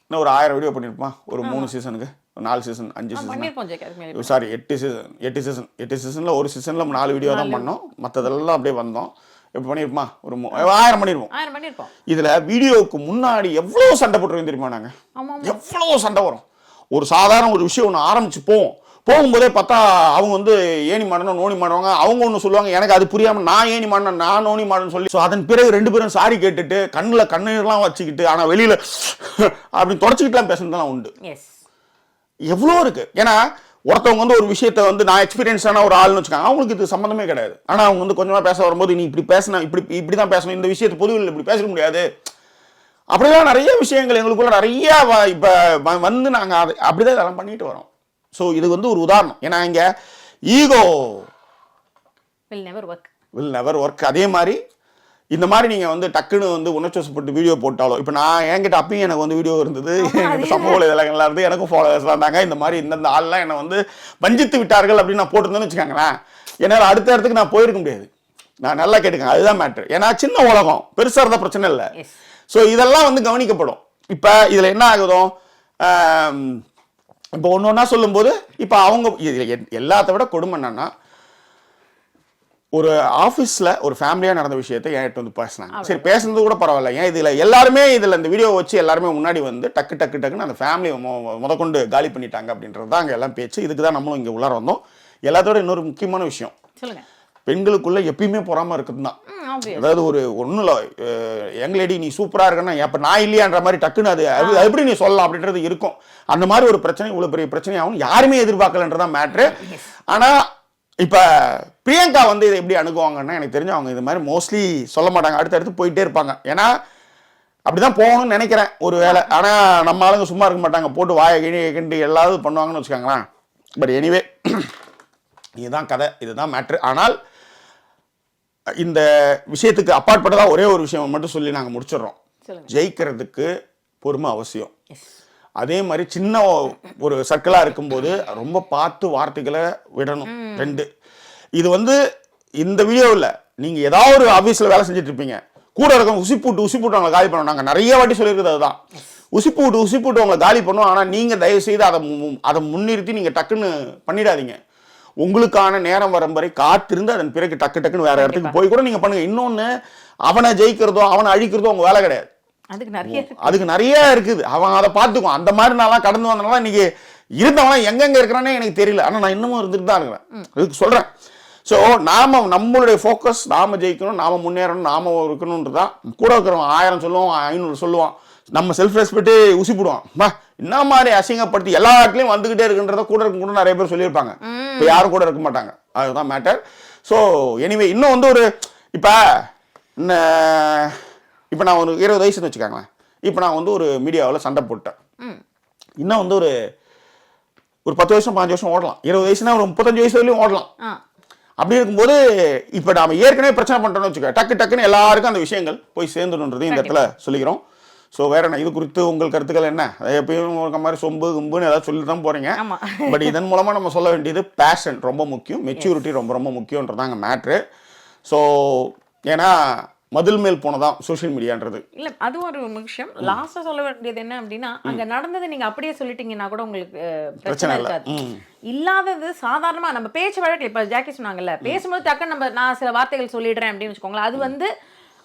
இன்னும் ஒரு 1000 வீடியோ பண்ணியிருப்பான் ஒரு 3 சீசனுக்கு, 4 சீசன் 5 சீசன், சாரி 8 சீசனில் ஒரு சீசனில் 4 வீடியோ தான் பண்ணோம், மற்றதெல்லாம் அப்படியே வந்தோம். இப்போ பண்ணியிருப்போம் ஒரு 1000 பண்ணியிருப்போம். இதில் வீடியோவுக்கு முன்னாடி எவ்வளோ சண்டை போட்டுருவோம் தெரியுமா? நாங்கள் எவ்வளோ சண்டை வரும். ஒரு சாதாரண ஒரு விஷயம் ஒன்று ஆரம்பிச்சு போகும்போதே பார்த்தா அவங்க வந்து ஏணி மாடணும் நோனி மாடுவாங்க. அவங்க ஒன்று சொல்லுவாங்க, எனக்கு அது புரியாமல் நான் ஏணி மாடணும் நான் நோனி மாடன்னு சொல்லி, ஸோ அதன் பிறகு 2 பேரும் சாரி கேட்டுட்டு கண்ணில் கண்ணீர்லாம் வச்சுக்கிட்டு ஆனால் வெளியில் அப்படி தொடச்சிக்கிட்டுலாம் பேசுனதுலாம் உண்டு. எவ்வளோ இருக்கு. ஏன்னா ஒருத்தவங்க வந்து ஒரு விஷயத்த வந்து நான் எக்ஸ்பீரியன்ஸான ஒரு ஆள்னு வச்சுக்காங்க, அவங்களுக்கு இது சம்மந்தமே கிடையாது. ஆனால் அவங்க வந்து கொஞ்சமாக பேச வரும்போது நீ இப்படி பேசினா இப்படி தான் பேசணும், இந்த விஷயத்தை பொதுவில் இப்படி பேச முடியாது, அப்படிலாம் நிறைய விஷயங்கள் எங்களுக்குள்ள நிறைய இப்போ வந்து நாங்கள் அப்படிதான் இதெல்லாம் பண்ணிட்டு வரோம். ஸோ இது வந்து ஒரு உதாரணம். ஏன்னா இங்கே ஈகோ வில் நெவர் ஒர்க். அதே மாதிரி இந்த மாதிரி நீங்கள் வந்து டக்குன்னு வந்து உணர்ச்சிவசப்பட்டு வீடியோ போட்டாலும், இப்போ நான் என்கிட்ட அப்பயும் எனக்கு வந்து வீடியோ இருந்தது, என்கிட்ட சமூக வலைதளங்கள்லாம் இருந்து எனக்கும் ஃபாலோவர்ஸ் இருந்தாங்க, இந்த மாதிரி இந்தந்த ஆள்லாம் என்னை வந்து வஞ்சித்து விட்டார்கள் அப்படின்னு நான் போட்டிருந்தேன்னு வச்சுக்கோங்களேன், என்னால் அடுத்த இடத்துக்கு நான் போயிருக்க முடியாது. நான் நல்லா கேட்டுக்கேன், அதுதான் மேட்ரு. ஏன்னா சின்ன உலகம், பெருசாக இருந்தால் பிரச்சனை இல்லை. ஸோ இதெல்லாம் வந்து கவனிக்கப்படும். இப்போ இதில் என்ன ஆகுதோ, இப்போ ஒன்று ஒன்றா சொல்லும்போது இப்போ அவங்க எல்லாத்த விட கொடுமை என்னன்னா, ஒரு ஆஃபீஸில் ஒரு ஃபேமிலியாக நடந்த விஷயத்தை என்கிட்ட வந்து பேசினாங்க. சரி பேசுனது கூட பரவாயில்ல, ஏன் இதில் எல்லாருமே இந்த வீடியோ வச்சு எல்லாருமே முன்னாடி வந்து டக்குன்னு அந்த ஃபேமிலியை முதற்கொண்டு காலி பண்ணிட்டாங்க அப்படின்றது தான் அங்கே எல்லாம் பேச்சு. இதுக்கு தான் நம்மளும் இங்கே உள்ளார வந்தோம். எல்லாத்தோட இன்னொரு முக்கியமான விஷயம், பெண்களுக்குள்ள எப்பயுமே பொறாம இருக்குது தான். அதாவது ஒரு ஒன்றும் இல்லை, யங் லேடி நீ சூப்பராக இருக்கன்னா அப்போ நான் இல்லையான்ற மாதிரி டக்குன்னு அது எப்படி நீ சொல்லலாம் அப்படின்றது இருக்கும். அந்த மாதிரி ஒரு பிரச்சனை, இவ்வளோ பெரிய பிரச்சனையாகவும் யாருமே எதிர்பார்க்கலன்றதான் மேட்ரு. ஆனால் இப்போ பிரியங்கா வந்து இதை எப்படி அணுகுவாங்கன்னா, எனக்கு தெரிஞ்சு அவங்க இது மாதிரி மோஸ்ட்லி சொல்ல மாட்டாங்க, அடுத்தடுத்து போயிட்டே இருப்பாங்க. ஏன்னா அப்படிதான் போகணும்னு நினைக்கிறேன் ஒரு வேலை. ஆனால் நம்ம ஆளுங்க சும்மா இருக்க மாட்டாங்க, போட்டு வாயை கிண்டி எல்லாரும் பண்ணுவாங்கன்னு வச்சுக்கோங்களேன். பட் எனிவே இதுதான் கதை, இதுதான் மேட்ரு. ஆனால் இந்த விஷயத்துக்கு அப்பாற்பட்டதாக ஒரே ஒரு விஷயம் மட்டும் சொல்லி நாங்கள் முடிச்சிடுறோம். ஜெயிக்கிறதுக்கு பொறுமை அவசியம். அதே மாதிரி சின்ன ஒரு சர்க்கிளாக இருக்கும்போது ரொம்ப பார்த்து வார்த்தைகளை விடணும். 2 இது வந்து இந்த வீடியோவில் நீங்கள் ஏதாவது ஒரு ஆஃபீஸில் வேலை செஞ்சுட்டு இருப்பீங்க, கூட இருக்க உசிப்பூட்டு அவங்களை காலி பண்ணணும். நாங்கள் நிறைய வாட்டி சொல்லியிருக்கிறது அதுதான், உசிப்பூட்டு அவங்களை காலி பண்ணுவோம். ஆனால் நீங்கள் தயவுசெய்து அதை முன்னிறுத்தி நீங்கள் டக்குன்னு பண்ணிடாதீங்க. உங்களுக்கான நேரம் வரும் வரை காத்திருந்து அதன் பிறகு டக்குன்னு வேற இடத்துக்கு போய் கூட நீங்க பண்ணுங்க. இன்னொன்னு, அவனை ஜெயிக்கிறதோ அவனை அழிக்கிறதோ உங்க வேலை கிடையாது, அதுக்கு நிறைய இருக்குது. அவன் அதை பார்த்துக்குவான். அந்த மாதிரி நான் கடந்து வந்தனால இன்னைக்கு இருந்தவனா எங்கெங்க இருக்கிறானே எனக்கு தெரியல, ஆனா நான் இன்னமும் இருந்துட்டு தான் இருக்கிறேன். அதுக்கு சொல்றேன். ஸோ நம்மளுடைய ஃபோக்கஸ் நாம ஜெயிக்கணும், நாம முன்னேறணும், நாம இருக்கணும்ன்றதான். கூட இருக்கிறவன் 1000 சொல்லுவான், 500 சொல்லுவான், நம்ம செல்ஃப் ரெஸ்பெக்டே உசிப்பிடுவான். என்ன மாதிரி அசிங்கப்படுத்தி எல்லா இடத்துலையும் வந்துகிட்டே இருக்குன்றத கூட நிறைய பேர் சொல்லியிருப்பாங்க. இப்போ யாரும் கூட இருக்க மாட்டாங்க, அதுதான் மேட்டர். ஸோ எனிவே இன்னும் வந்து ஒரு இப்போ நான் ஒரு 20 வயசுன்னு வச்சுக்காங்களேன். இப்போ நான் வந்து ஒரு மீடியாவில் சண்டை போட்டேன். இன்னும் வந்து ஒரு 10 வருஷம் 5 வருஷம் ஓடலாம். 20 வயசுனா ஒரு 35 வயசு வரையும் ஓடலாம். அப்படி இருக்கும்போது இப்போ நாம ஏற்கனவே பிரச்சனை பண்ணுறோம்னு வச்சுக்க, டக்குன்னு எல்லாருக்கும் அந்த விஷயங்கள் போய் சேர்ந்துடுன்றதையும் இந்த இடத்துல சொல்லிக்கிறோம். ஸோ வேற என்ன, இது குறித்து உங்கள் கருத்துக்கள் என்ன? எப்பயும் ஒரு மாதிரி சொம்பு கும்புன்னு ஏதாவது சொல்லி தான் போறீங்க. பட் இதன் மூலமா நம்ம சொல்ல வேண்டியது பேஷன் ரொம்ப முக்கியம், மெச்சூரிட்டி ரொம்ப முக்கியன்றதாங்க மேட்ரு. ஸோ ஏன்னா மதில் மேல் போனதான் சோஷியல் மீடியான்றது இல்ல, அது ஒரு விஷயம். லாஸ்டா சொல்ல வேண்டியது என்ன அப்படின்னா, அங்க நடந்தது நீங்க அப்படியே சொல்லிட்டீங்கன்னா கூட உங்களுக்கு பிரச்சனை இருக்காது. இல்லாதது சாதாரணமா நம்ம பேச்சு வழக்கில், இப்ப ஜாக்கி சொன்னாங்கல்ல, பேசும்போது டக்குன்னு நான் சில வார்த்தைகள் சொல்லிடுறேன் அப்படின்னு வச்சுக்கோங்களேன், அது வந்து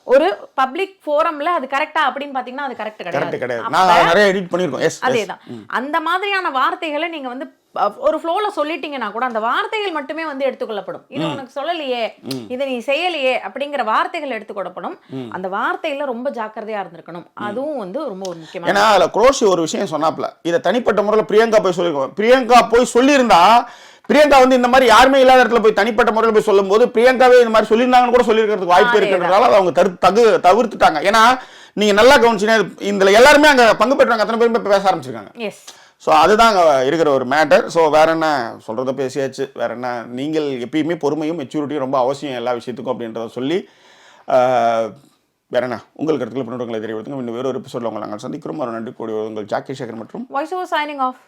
ஒரு பப்ளிக் ஃபோரம்ல அது கரெக்டா அப்படின்னு பாத்தீங்கன்னா அது கரெக்ட் கிடையாது. நான் நிறைய எடிட் பண்ணிருக்கோம். அதேதான், அந்த மாதிரியான வார்த்தைகளை நீங்க வந்து ஒரு ஃப்ளோல சொல்லிட்டீங்கன்னா கூட அந்த வார்த்தைகள் மட்டுமே வந்து எடுத்துக்கொள்ளப்படும். இது உனக்கு சொல்லலையே, இதை நீ செய்யலையே அப்படிங்கிற வார்த்தைகள் எடுத்துக்கொள்ளப்படும். அந்த வார்த்தையில ரொம்ப ஜாக்கிரதையா இருந்திருக்கணும். அதுவும் வந்து ரொம்ப ஒரு முக்கியமான. ஏன்னா அதுல குரோஷி ஒரு விஷயம் சொன்னாப்ல, இதை தனிப்பட்ட முறையில் பிரியங்கா போய் சொல்லிருக்கோம். பிரியங்கா போய் சொல்லியிருந்தா, பிரியங்கா வந்து இந்த மாதிரி யாருமே இல்லாத இடத்துல போய் தனிப்பட்ட முறையில் போய் சொல்லும் போது பிரியங்காவே இந்த மாதிரி சொல்லியிருந்தாங்கன்னு கூட சொல்லியிருக்கிறதுக்கு வாய்ப்பு இருக்கிறதுனால அதை அவங்க தவிர்த்துட்டாங்க. ஏன்னா நீங்க நல்லா கவனிச்சீங்கன்னா இதுல எல்லாருமே அங்க பங்கு பெற்றவங்க அத்தனை பேரும் பேச ஆரம்பிச்சிருக்காங்க. ஸோ அதுதான் அங்கே இருக்கிற ஒரு மேட்டர். ஸோ வேற என்ன சொல்கிறத பேசியாச்சு. வேற என்ன, நீங்கள் எப்பயுமே பொறுமையும் மெச்சூரிட்டியும் ரொம்ப அவசியம் எல்லா விஷயத்துக்கும் அப்படின்றத சொல்லி வேற என்ன உங்கள் கருத்துக்களை பின்னோட்டங்களை தெரிவித்துங்க. இன்னும் வேறு ஒரு எபிசோடில் உங்களை நாங்கள் சந்திக்கிறோம். ஒரு நன்றி கூடிய உங்கள் ஜாக்கி சேகர் மற்றும் வாய்ஸ் ஓவர் சைனிங் ஆஃப்.